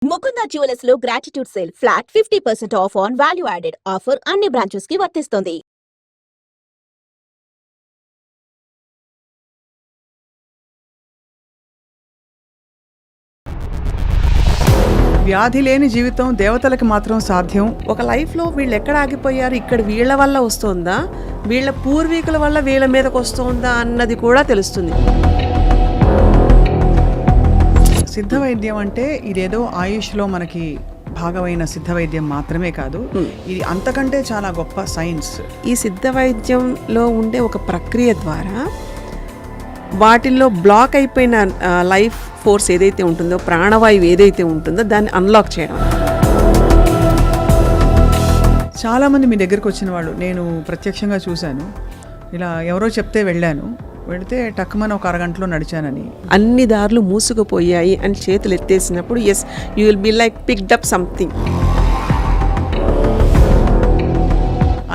Mukunda jewellers లో gratitude sale flat 50% of on value added offer అన్ని branches కి వర్తిస్తుంది. వ్యాధి లేని జీవితం దేవతలకు మాత్రం సాధ్యం. ఒక లైఫ్లో వీళ్ళు ఎక్కడ ఆగిపోయారు, ఇక్కడ వీళ్ళ వల్ల వస్తుందా, వీళ్ళ పూర్వీకుల వల్ల వీళ్ళ మీదకి వస్తుందా అన్నది కూడా తెలుస్తుంది. సిద్ధ వైద్యం అంటే ఇదేదో ఆయుష్లో మనకి భాగమైన సిద్ధ వైద్యం మాత్రమే కాదు, ఇది అంతకంటే చాలా గొప్ప సైన్స్. ఈ సిద్ధ వైద్యంలో ఉండే ఒక ప్రక్రియ ద్వారా వాటిల్లో బ్లాక్ అయిపోయిన లైఫ్ ఫోర్స్ ఏదైతే ఉంటుందో, ప్రాణవాయువు ఏదైతే ఉంటుందో దాన్ని అన్లాక్ చేయడం. చాలామంది మీ దగ్గరకు వచ్చిన వాళ్ళు నేను ప్రత్యక్షంగా చూశాను. ఇలా ఎవరో చెప్తే వెళితే టక్కుమని ఒక అరగంటలో నడిచానని. అన్ని దారులు మూసుకుపోయాయి అని చేతులు ఎత్తేసినప్పుడు as you will be like picked up something.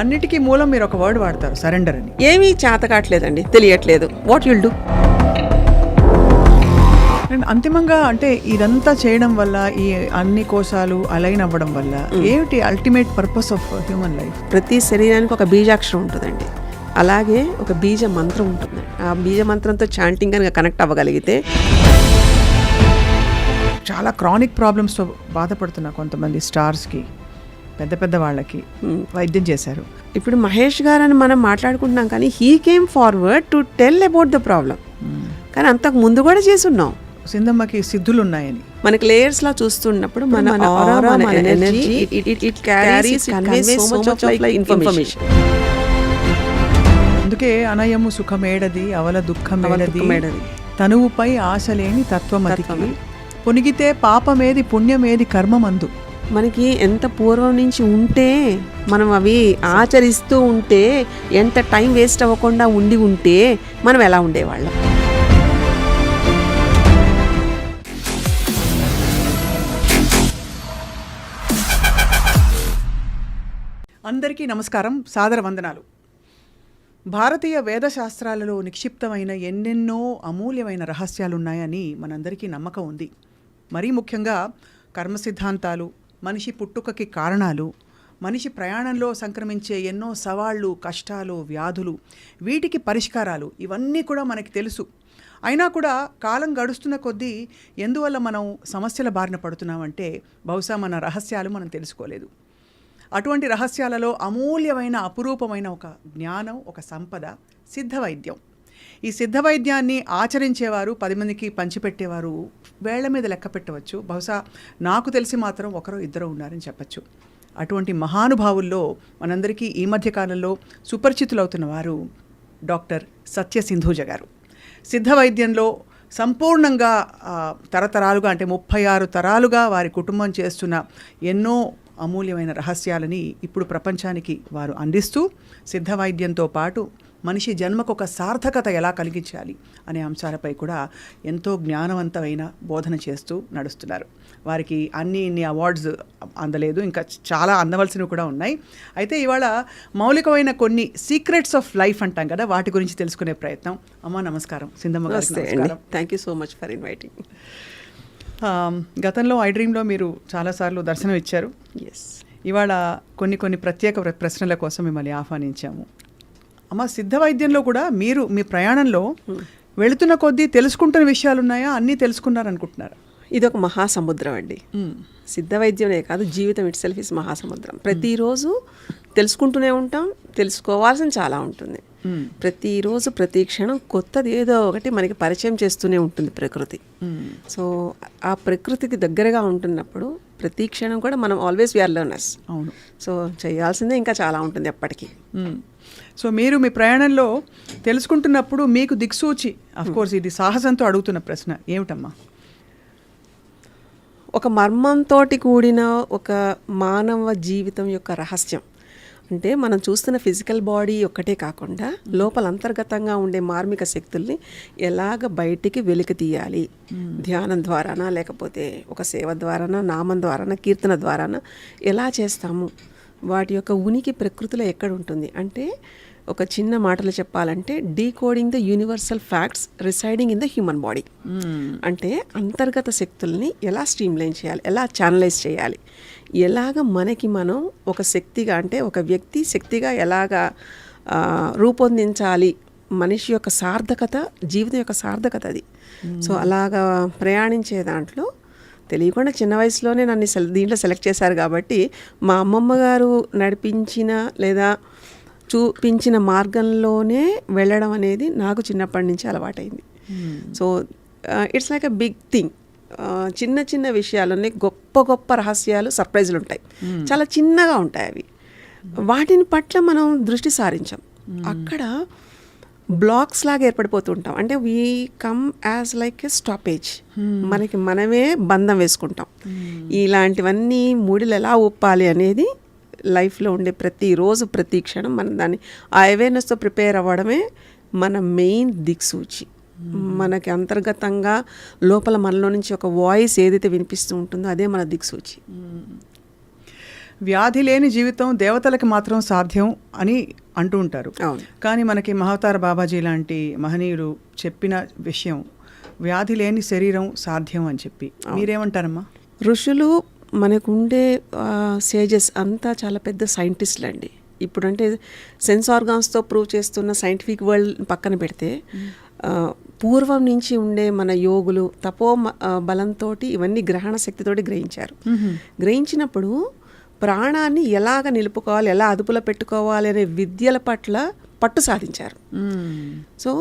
అన్నిటికీ మూలం మీరు ఒక వర్డ్ వాడతారు, సరెండర్ అని. ఏమీ చేతకాట్లేదండి, తెలియట్లేదు. What you'll do. అండ్ అంతిమంగా అంటే ఇదంతా చేయడం వల్ల, ఈ అన్ని కోశాలు అలైన్ అవ్వడం వల్ల ఏమిటి ultimate purpose of human life? ప్రతి శరీరానికి ఒక బీజాక్షరం ఉంటుందండి, అలాగే ఒక బీజ మంత్రం ఉంటుంది. ఆ బీజ మంత్రంతో చాంటింగ్ కనుక కనెక్ట్ అవ్వగలిగితే. చాలా క్రానిక్ ప్రాబ్లమ్స్తో బాధపడుతున్న కొంతమంది స్టార్స్కి, పెద్ద పెద్ద వాళ్ళకి వైద్యం చేశారు. ఇప్పుడు మహేష్ గారు అని మనం మాట్లాడుకుంటున్నాం, కానీ he came forward to tell about the problem. కానీ అంతకు ముందు కూడా చేసున్నాం. సింధమ్మకి సిద్ధులు ఉన్నాయని మనకి లేయర్స్ లా చూస్తున్నప్పుడు మన ఆరా, మన energy, it carries so much of like information. అందుకే అనయము సుఖమేడది అవల దుఃఖమేడది, తనువుపై ఆశలేని తత్వమతికి, పొనిగితే పాపమేది పుణ్యమేది కర్మమందు. మనకి ఎంత పూర్వం నుంచి ఉంటే, మనం అవి ఆచరిస్తూ ఉంటే, ఎంత టైం వేస్ట్ అవ్వకుండా ఉంటే మనం ఎలా ఉండేవాళ్ళం. అందరికీ నమస్కారం, సాదర వందనాలు. భారతీయ వేదశాస్త్రాలలో నిక్షిప్తమైన ఎన్నెన్నో అమూల్యమైన రహస్యాలున్నాయని మనందరికీ నమ్మకం ఉంది. మరీ ముఖ్యంగా కర్మ సిద్ధాంతాలు, మనిషి పుట్టుకకి కారణాలు, మనిషి ప్రయాణంలో సంక్రమించే ఎన్నో సవాళ్ళు, కష్టాలు, వ్యాధులు, వీటికి పరిష్కారాలు, ఇవన్నీ కూడా మనకి తెలుసు. అయినా కూడా కాలం గడుస్తున్న కొద్దీ ఎందువల్ల మనం సమస్యల బారిన పడుతున్నామంటే బహుశా మన రహస్యాలు మనం తెలుసుకోలేదు. అటువంటి రహస్యాలలో అమూల్యమైన, అపురూపమైన ఒక జ్ఞానం, ఒక సంపద సిద్ధ వైద్యం. ఈ సిద్ధ వైద్యాన్ని ఆచరించేవారు, 10 మందికి పంచిపెట్టేవారు వేళ్ల మీద లెక్క పెట్టవచ్చు. బహుశా నాకు తెలిసి మాత్రం ఒకరో ఇద్దరు ఉన్నారని చెప్పచ్చు. అటువంటి మహానుభావుల్లో మనందరికీ ఈ మధ్యకాలంలో సుపరిచితులవుతున్న వారు డాక్టర్ సత్య సింధూజ గారు. సిద్ధ వైద్యంలో సంపూర్ణంగా తరతరాలుగా, అంటే 36 తరాలుగా వారి కుటుంబం చేస్తున్న ఎన్నో అమూల్యమైన రహస్యాలని ఇప్పుడు ప్రపంచానికి వారు అందిస్తూ, సిద్ధ వైద్యంతో పాటు మనిషి జన్మకు ఒక సార్థకత ఎలా కలిగించాలి అనే అంశాలపై కూడా ఎంతో జ్ఞానవంతమైన బోధన చేస్తూ నడుస్తున్నారు. వారికి ఇన్ని అవార్డ్స్ అందలేదు, ఇంకా చాలా అందవలసినవి కూడా ఉన్నాయి. అయితే ఇవాళ మౌలికమైన కొన్ని సీక్రెట్స్ ఆఫ్ లైఫ్ అంటాం కదా, వాటి గురించి తెలుసుకునే ప్రయత్నం. అమ్మ నమస్కారం. సింధమ్మ గారు నమస్కారం. Thank you so much for inviting. గతంలో ఐ డ్రీమ్లో మీరు చాలాసార్లు దర్శనం ఇచ్చారు. ఇవాళ కొన్ని ప్రత్యేక ప్రశ్నల కోసం మిమ్మల్ని ఆహ్వానించాము. అమ్మ, సిద్ధ వైద్యంలో కూడా మీరు మీ ప్రయాణంలో వెళుతున్న కొద్దీ తెలుసుకుంటున్న విషయాలు ఉన్నాయా? అన్నీ తెలుసుకున్నారనుకుంటున్నారా? ఇది ఒక మహాసముద్రం అండి. సిద్ధ వైద్యమే కాదు, జీవితం ఇట్ సెల్ఫ్ ఇస్ మహాసముద్రం. ప్రతిరోజు తెలుసుకుంటూనే ఉంటాం, తెలుసుకోవాల్సిన చాలా ఉంటుంది. ప్రతిరోజు ప్రతి క్షణం కొత్తది ఏదో ఒకటి మనకి పరిచయం చేస్తూనే ఉంటుంది ప్రకృతి. సో ఆ ప్రకృతికి దగ్గరగా ఉంటున్నప్పుడు ప్రతి క్షణం కూడా మనం ఆల్వేస్ వీఆర్ లెర్నర్స్. అవును. సో చేయాల్సిందే ఇంకా చాలా ఉంటుంది ఎప్పటికీ. సో మీరు మీ ప్రయాణంలో తెలుసుకుంటున్నప్పుడు మీకు దిక్సూచి, అఫ్కోర్స్ ఇది సాహసంతో అడుగుతున్న ప్రశ్న, ఏమిటమ్మా? ఒక మర్మంతో కూడిన ఒక మానవ జీవితం యొక్క రహస్యం అంటే, మనం చూస్తున్న ఫిజికల్ బాడీ ఒక్కటే కాకుండా లోపల అంతర్గతంగా ఉండే మార్మిక శక్తుల్ని ఎలాగ బయటికి వెలికి తీయాలి, ధ్యానం ద్వారానా, లేకపోతే ఒక సేవ ద్వారానా, నామం ద్వారానా, కీర్తన ద్వారానా ఎలా చేస్తాము, వాటి యొక్క ఉనికి ప్రకృతిలో ఎక్కడ ఉంటుంది అంటే ఒక చిన్న మాటలు చెప్పాలంటే decoding the universal facts residing in the human body. అంటే అంతర్గత శక్తుల్ని ఎలా స్ట్రీమ్లైన్ చేయాలి, ఎలా ఛానలైజ్ చేయాలి, ఎలాగ మనకి మనం ఒక శక్తిగా అంటే ఒక వ్యక్తి శక్తిగా ఎలాగా రూపొందించాలి, మనిషి యొక్క సార్థకత, జీవితం యొక్క సార్థకత అది. సో అలాగా ప్రయాణించే దాంట్లో తెలియకుండా చిన్న వయసులోనే నన్ను దీంట్లో సెలెక్ట్ చేశారు కాబట్టి మా అమ్మమ్మ గారు నడిపించిన లేదా చూపించిన మార్గంలోనే వెళ్ళడం అనేది నాకు చిన్నప్పటి నుంచి అలవాటైంది. So it's like a big thing. చిన్న చిన్న విషయాలన్నీ గొప్ప గొప్ప రహస్యాలు, సర్ప్రైజులు ఉంటాయి. చాలా చిన్నగా ఉంటాయి అవి. వాటిని పట్ల మనం దృష్టి సారించాం. అక్కడ బ్లాక్స్ లాగా ఏర్పడిపోతూ ఉంటాం. అంటే we come as like a stoppage. మనకి మనమే బంధం వేసుకుంటాం. ఇలాంటివన్నీ మూడిలు ఎలా ఒప్పాలి అనేది లైఫ్లో ఉండే ప్రతిరోజు ప్రతి క్షణం మనం దాన్ని ఆ అవేర్నెస్తో ప్రిపేర్ అవ్వడమే మన మెయిన్ దిక్సూచి. మనకి అంతర్గతంగా లోపల మనలో నుంచి ఒక వాయిస్ ఏదైతే వినిపిస్తూ ఉంటుందో అదే మన దిక్సూచి. వ్యాధి లేని జీవితం దేవతలకు మాత్రం సాధ్యం అని అంటూ ఉంటారు. కానీ మనకి మహావతార బాబాజీ లాంటి మహనీయులు చెప్పిన విషయం వ్యాధి లేని శరీరం సాధ్యం అని చెప్పి. మీరేమంటారమ్మా? ఋషులు మనకుండే సేజెస్ అంతా చాలా పెద్ద సైంటిస్టులు అండి. ఇప్పుడంటే సెన్స్ ఆర్గాన్స్తో ప్రూవ్ చేస్తున్న సైంటిఫిక్ వరల్డ్ పక్కన పెడితే పూర్వం నుంచి ఉండే మన యోగులు తపో బలంతో ఇవన్నీ గ్రహణ శక్తితోటి గ్రహించారు. గ్రహించినప్పుడు ప్రాణాన్ని ఎలాగ నిలుపుకోవాలి, ఎలా అదుపులో పెట్టుకోవాలి అనే విద్యల పట్ల పట్టు సాధించారు. సో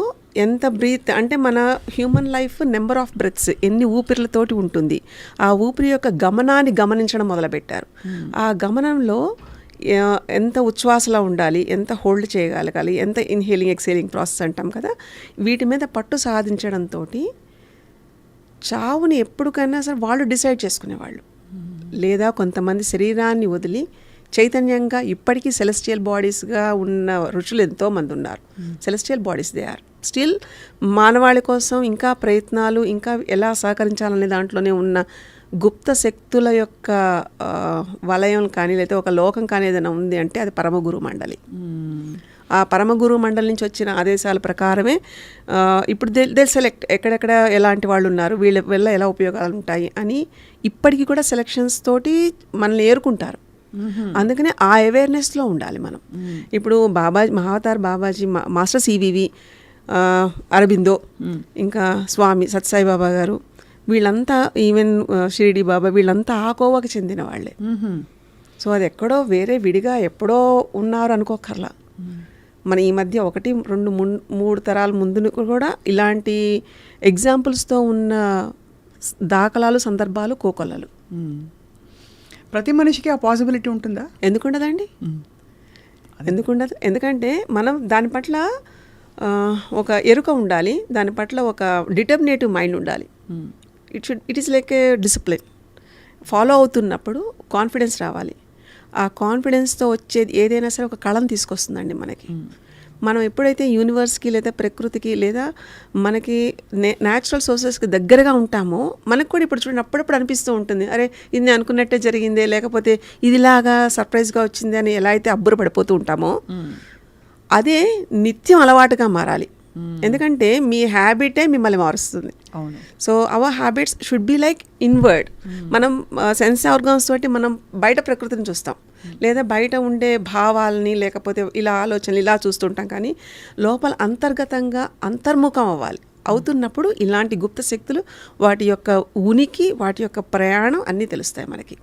ఎంత బ్రీత్ అంటే మన human life number of breaths, ఎన్ని ఊపిరిలతోటి ఉంటుంది. ఆ ఊపిరి యొక్క గమనాన్ని గమనించడం మొదలుపెట్టారు. ఆ గమనంలో ఎంత ఉచ్ఛ్వాసలా ఉండాలి, ఎంత హోల్డ్ చేయగలగాలి, ఎంత ఇన్హేలింగ్ ఎక్సేలింగ్ ప్రాసెస్ అంటాం కదా, వీటి మీద పట్టు సాధించడంతో చావుని ఎప్పటికైనా సరే వాళ్ళు డిసైడ్ చేసుకునేవాళ్ళు. లేదా కొంతమంది శరీరాన్ని వదిలి చైతన్యంగా ఇప్పటికీ సెలెస్టియల్ బాడీస్గా ఉన్న ఋషులు ఎంతోమంది ఉన్నారు. Celestial bodies they are still మానవాళి కోసం ఇంకా ప్రయత్నాలు, ఇంకా ఎలా సహకరించాలనే దాంట్లోనే ఉన్న గుప్త శక్తుల యొక్క వలయం కానీ లేదా ఒక లోకం కానీ ఏదైనా ఉంది అంటే అది పరమగురు మండలి. ఆ పరమగురు మండలి నుంచి వచ్చిన ఆదేశాల ప్రకారమే ఇప్పుడు దే సెలెక్ట్ ఎక్కడెక్కడ ఎలాంటి వాళ్ళు ఉన్నారు, వీళ్ళ వల్ల ఎలా ఉపయోగాలు ఉంటాయి అని ఇప్పటికీ కూడా సెలెక్షన్స్ తోటి మనల్ని ఏరుకుంటారు. అందుకనే ఆ అవేర్నెస్లో ఉండాలి మనం. ఇప్పుడు మహావతార్ బాబాజీ, మాస్టర్ సివివి, అరబిందో, ఇంకా స్వామి సత్సాయి బాబా గారు, వీళ్ళంతా ఈవెన్ షిరిడి బాబా, వీళ్ళంతా ఆ కోవకు చెందిన వాళ్ళే. సో అది ఎక్కడో వేరే విడిగా ఎప్పుడో ఉన్నారు అనుకోకర్లా. మన ఈ మధ్య 1, 2, 3 తరాల ముందు కూడా ఇలాంటి ఎగ్జాంపుల్స్తో ఉన్న దాఖలాలు, సందర్భాలు కోకొల్లలు. ప్రతి మనిషికి ఆ పాసిబిలిటీ ఉంటుందా? ఎందుకుండదండి? ఎందుకుండదు? ఎందుకంటే మనం దాని పట్ల ఒక ఎరుక ఉండాలి, దాని పట్ల ఒక డిటర్మినేటివ్ మైండ్ ఉండాలి. It is like A discipline. Follow అవుతున్నప్పుడు కాన్ఫిడెన్స్ రావాలి. ఆ కాన్ఫిడెన్స్తో వచ్చేది ఏదైనా సరే ఒక కళను తీసుకొస్తుందండి మనకి. మనం ఎప్పుడైతే యూనివర్స్కి లేదా ప్రకృతికి లేదా మనకి న్యాచురల్ సోర్సెస్కి దగ్గరగా ఉంటామో మనకు కూడా ఇప్పుడు చూడండి అప్పుడప్పుడు అనిపిస్తూ ఉంటుంది, అరే ఇది అనుకున్నట్టే జరిగిందే, లేకపోతే ఇదిలాగా సర్ప్రైజ్గా వచ్చింది అని ఎలా అయితే అబ్బురు పడిపోతూ ఉంటామో అదే నిత్యం అలవాటుగా మారాలి. ఎందుకంటే మీ హ్యాబిటే మిమ్మల్ని మారుస్తుంది. So our habits should be like inward. మనం సెన్స్ ఆర్గాన్స్ తోటి మనం బయట ప్రకృతిని చూస్తాం, లేదా బయట ఉండే భావాలని లేకపోతే ఇలా ఆలోచనలు ఇలా చూస్తుంటాం. కానీ లోపల అంతర్గతంగా అంతర్ముఖం అవ్వాలి. అవుతున్నప్పుడు ఇలాంటి గుప్త శక్తులు, వాటి యొక్క ఉనికి, వాటి యొక్క ప్రయాణం అన్నీ తెలుస్తాయి మనకి.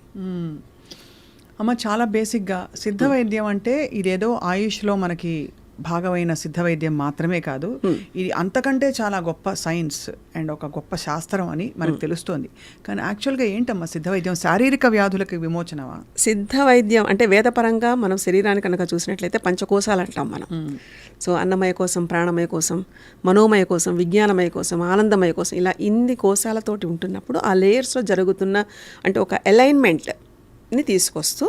అమ్మ, చాలా బేసిక్గా సిద్ధ వైద్యం అంటే ఇదేదో ఆయుష్లో మనకి భాగమైన సిద్ధ వైద్యం మాత్రమే కాదు, ఇది అంతకంటే చాలా గొప్ప సైన్స్ అండ్ ఒక గొప్ప శాస్త్రం అని మనకు తెలుస్తోంది. కానీ యాక్చువల్గా ఏంటమ్మా సిద్ధ వైద్యం? శారీరక వ్యాధులకు విమోచనవా? సిద్ధ వైద్యం అంటే వేదపరంగా మనం శరీరాన్ని కనుక చూసినట్లయితే పంచకోశాలు అంటాం మనం. సో అన్నమయ కోసం, ప్రాణమయ కోసం, మనోమయ కోసం, విజ్ఞానమయ కోసం, ఆనందమయ కోసం, ఇలా ఇన్ని కోశాలతోటి ఉంటున్నప్పుడు ఆ లేయర్స్లో జరుగుతున్న అంటే ఒక అలైన్మెంట్ని తీసుకొస్తూ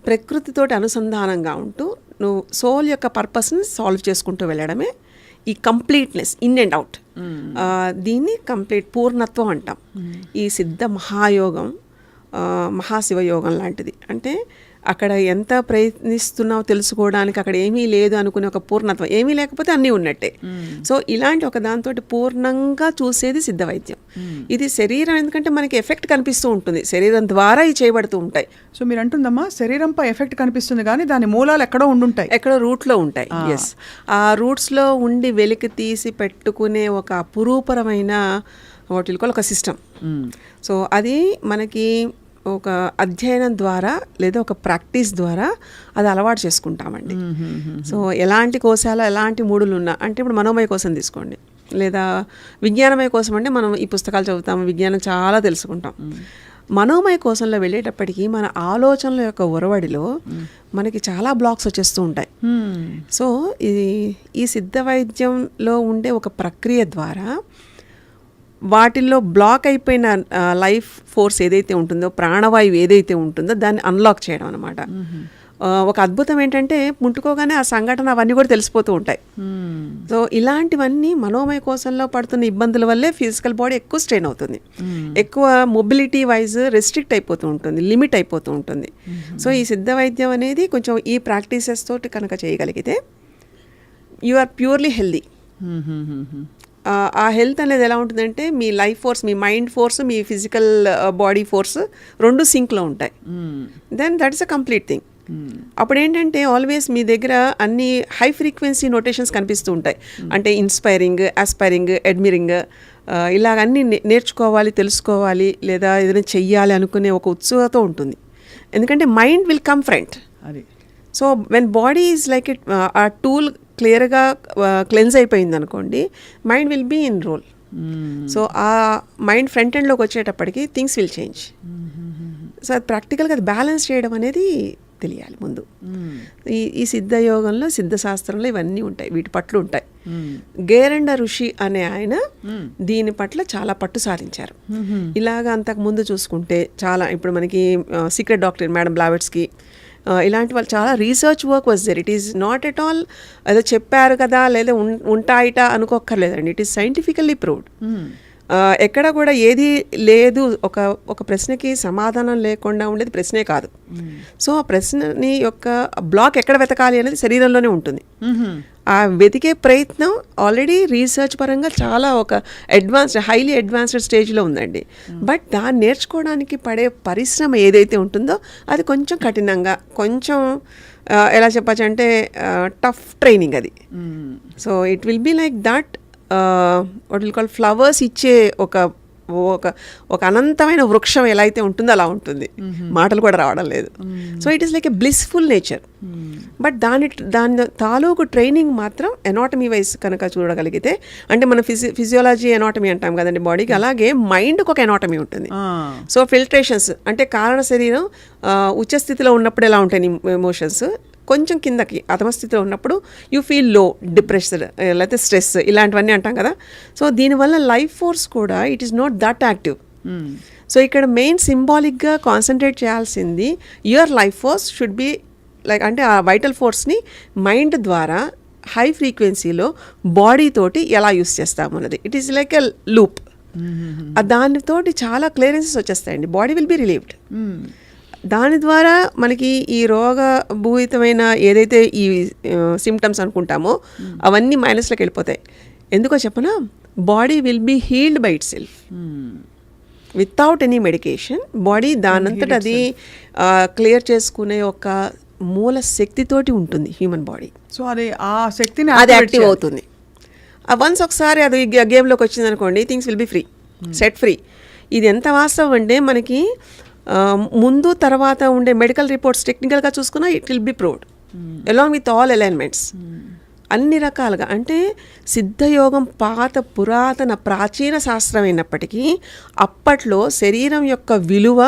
ప్రకృతితోటి అనుసంధానంగా ఉంటూ నువ్వు సోల్ యొక్క పర్పస్ని సాల్వ్ చేసుకుంటూ వెళ్ళడమే ఈ కంప్లీట్నెస్, ఇన్ అండ్ అవుట్. దీన్ని కంప్లీట్ పూర్ణత్వం అంటాం. ఈ సిద్ధ మహాయోగం మహాశివయోగం లాంటిది. అంటే అక్కడ ఎంత ప్రయత్నిస్తున్నావు తెలుసుకోవడానికి, అక్కడ ఏమీ లేదు అనుకునే ఒక పూర్ణత్వం, ఏమీ లేకపోతే అన్నీ ఉన్నట్టే. సో ఇలాంటి ఒక దాంతో పూర్ణంగా చూసేది సిద్ధ వైద్యం. ఇది శరీరం, ఎందుకంటే మనకి ఎఫెక్ట్ కనిపిస్తూ ఉంటుంది, శరీరం ద్వారా ఇవి చేయబడుతూ ఉంటాయి. సో మీరు అంటుందమ్మా శరీరంపై ఎఫెక్ట్ కనిపిస్తుంది కానీ దాని మూలాలు ఎక్కడో ఉండుంటాయి, ఎక్కడో రూట్లో ఉంటాయి. ఎస్, ఆ రూట్స్లో ఉండి వెలికి తీసి పెట్టుకునే ఒక అపురూపరమైన వాటిల్లో ఒక సిస్టమ్. సో అది మనకి ఒక అధ్యయనం ద్వారా లేదా ఒక ప్రాక్టీస్ ద్వారా అది అలవాటు చేసుకుంటామండి. సో ఎలాంటి కోశాలు ఎలాంటి మూడులు ఉన్నా, అంటే ఇప్పుడు మనోమయ కోసం తీసుకోండి, లేదా విజ్ఞానమయ కోసం అంటే మనం ఈ పుస్తకాలు చదువుతాము, విజ్ఞానం చాలా తెలుసుకుంటాం. మనోమయ కోసంలో వెళ్ళేటప్పటికీ మన ఆలోచనల యొక్క ఒరవడిలో మనకి చాలా బ్లాక్స్ వచ్చేస్తూ ఉంటాయి. సో ఈ సిద్ధ వైద్యంలో ఉండే ఒక ప్రక్రియ ద్వారా వాటిల్లో బ్లాక్ అయిపోయిన లైఫ్ ఫోర్స్ ఏదైతే ఉంటుందో, ప్రాణవాయువు ఏదైతే ఉంటుందో దాన్ని అన్లాక్ చేయడం అనమాట. ఒక అద్భుతం ఏంటంటే ముట్టుకోగానే ఆ సంఘటన అవన్నీ కూడా తెలిసిపోతూ ఉంటాయి. సో ఇలాంటివన్నీ మనోమయ కోశంలో పడుతున్న ఇబ్బందుల వల్లే ఫిజికల్ బాడీ ఎక్కువ స్ట్రెయిన్ అవుతుంది, ఎక్కువ మొబిలిటీ వైజ్ రెస్ట్రిక్ట్ అయిపోతూ ఉంటుంది, లిమిట్ అయిపోతూ ఉంటుంది. సో ఈ సిద్ధ వైద్యం అనేది కొంచెం ఈ ప్రాక్టీసెస్ తోటి కనుక చేయగలిగితే యు ఆర్ ప్యూర్లీ హెల్దీ. ఆ హెల్త్ అనేది ఎలా ఉంటుందంటే మీ లైఫ్ ఫోర్స్, మీ మైండ్ ఫోర్స్, మీ ఫిజికల్ బాడీ ఫోర్స్ రెండు సింక్లో ఉంటాయి. Then that is a complete thing. అప్పుడు ఏంటంటే ఆల్వేస్ మీ దగ్గర అన్ని హై ఫ్రీక్వెన్సీ నోటేషన్స్ కనిపిస్తూ ఉంటాయి. అంటే ఇన్స్పైరింగ్, ఆస్పైరింగ్, అడ్మిరింగ్, ఇలాగ అన్నీ నేర్చుకోవాలి, తెలుసుకోవాలి, లేదా ఏదైనా చెయ్యాలి అనుకునే ఒక ఉత్సుకత ఉంటుంది. ఎందుకంటే mind will come front. So when body is like it, ఆ టూల్ క్లియర్గా క్లెన్స్ అయిపోయింది అనుకోండి, mind will be in role. సో ఆ మైండ్ ఫ్రంట్ ఎండ్లోకి వచ్చేటప్పటికి థింగ్స్ విల్ చేంజ్. సో అది ప్రాక్టికల్గా అది బ్యాలెన్స్ చేయడం అనేది తెలియాలి ముందు. ఈ సిద్ధ యోగంలో, సిద్ధ శాస్త్రంలో ఇవన్నీ ఉంటాయి, వీటి పట్ల ఉంటాయి. గేరండ ఋషి అనే ఆయన దీని పట్ల చాలా పట్టు సాధించారు. ఇలాగా అంతకు ముందు చూసుకుంటే చాలా, ఇప్పుడు మనకి సీక్రెట్ డాక్టర్ మేడం బ్లావెట్స్కి ఇలాంటి వాళ్ళు చాలా research work was there. It is not at all ఏదో చెప్పారు కదా లేదా ఉంటాయిట అనుకోక్కర్లేదండి. It is scientifically proved. ఎక్కడ కూడా ఏది లేదు, ఒక ప్రశ్నకి సమాధానం లేకుండా ఉండేది ప్రశ్నే కాదు. సో ఆ ప్రశ్నని యొక్క బ్లాక్ ఎక్కడ వెతకాలి అనేది శరీరంలోనే ఉంటుంది. ఆ వెతికే ప్రయత్నం ఆల్రెడీ రీసెర్చ్ పరంగా చాలా ఒక హైలీ అడ్వాన్స్డ్ స్టేజ్లో ఉందండి. బట్ దాన్ని నేర్చుకోవడానికి పడే పరిశ్రమ ఏదైతే ఉంటుందో అది కొంచెం కఠినంగా, కొంచెం ఎలా చెప్పచ్చు అంటే టఫ్ ట్రైనింగ్ అది. So it will be like that what will call flowers ఇచ్చే ఒక అనంతమైన వృక్షం ఎలా అయితే ఉంటుందో అలా ఉంటుంది. మాటలు కూడా రావడం లేదు. So it is like a blissful nature. But దాని తాలూకు ట్రైనింగ్ మాత్రం ఎనాటమీ వైజ్ కనుక చూడగలిగితే, అంటే మనం ఫిజియాలజీ ఎనాటమీ అంటాం కదండి బాడీకి, అలాగే మైండ్కి ఒక ఎనాటమీ ఉంటుంది. సో ఫిల్ట్రేషన్స్ అంటే కారణ శరీరం ఉచ్చ స్థితిలో ఉన్నప్పుడు ఎలా ఉంటాయి ఎమోషన్స్, కొంచెం కిందకి అధమ స్థితిలో ఉన్నప్పుడు యూ ఫీల్ లో, డిప్రెషన్, లేకపోతే స్ట్రెస్, ఇలాంటివన్నీ అంటాం కదా. సో దీనివల్ల లైఫ్ ఫోర్స్ కూడా it is not that active. So ఇక్కడ మెయిన్ సింబాలిక్గా కాన్సన్ట్రేట్ చేయాల్సింది your life force should be like, అంటే ఆ వైటల్ ఫోర్స్ని మైండ్ ద్వారా హై ఫ్రీక్వెన్సీలో బాడీ తోటి ఎలా యూస్ చేస్తాము అన్నది. It is like a loop. దానితోటి చాలా క్లియరెన్సెస్ వచ్చేస్తాయండి. Body will be relieved. దాని ద్వారా మనకి ఈ రోగభూయితమైన ఏదైతే ఈ సిమ్టమ్స్ అనుకుంటామో అవన్నీ మైనస్లోకి వెళ్ళిపోతాయి. ఎందుకో చెప్పనా, body will be healed by itself without any medication. Body దానంతట అది క్లియర్ చేసుకునే ఒక మూల శక్తితోటి ఉంటుంది హ్యూమన్ బాడీ. సో అది ఆ శక్తిని అది యాక్టివ్ అవుతుంది. వన్స్ ఒకసారి అది గేమ్లోకి వచ్చింది అనుకోండి, things will be free, set free. ఇది ఎంత వాస్తవం అంటే మనకి ముందు తర్వాత ఉండే మెడికల్ రిపోర్ట్స్ టెక్నికల్గా చూసుకున్నా it will B proved along with all alignments అన్ని రకాలుగా. అంటే సిద్ధయోగం పురాతన ప్రాచీన శాస్త్రం అయినప్పటికీ అప్పట్లో శరీరం యొక్క విలువ,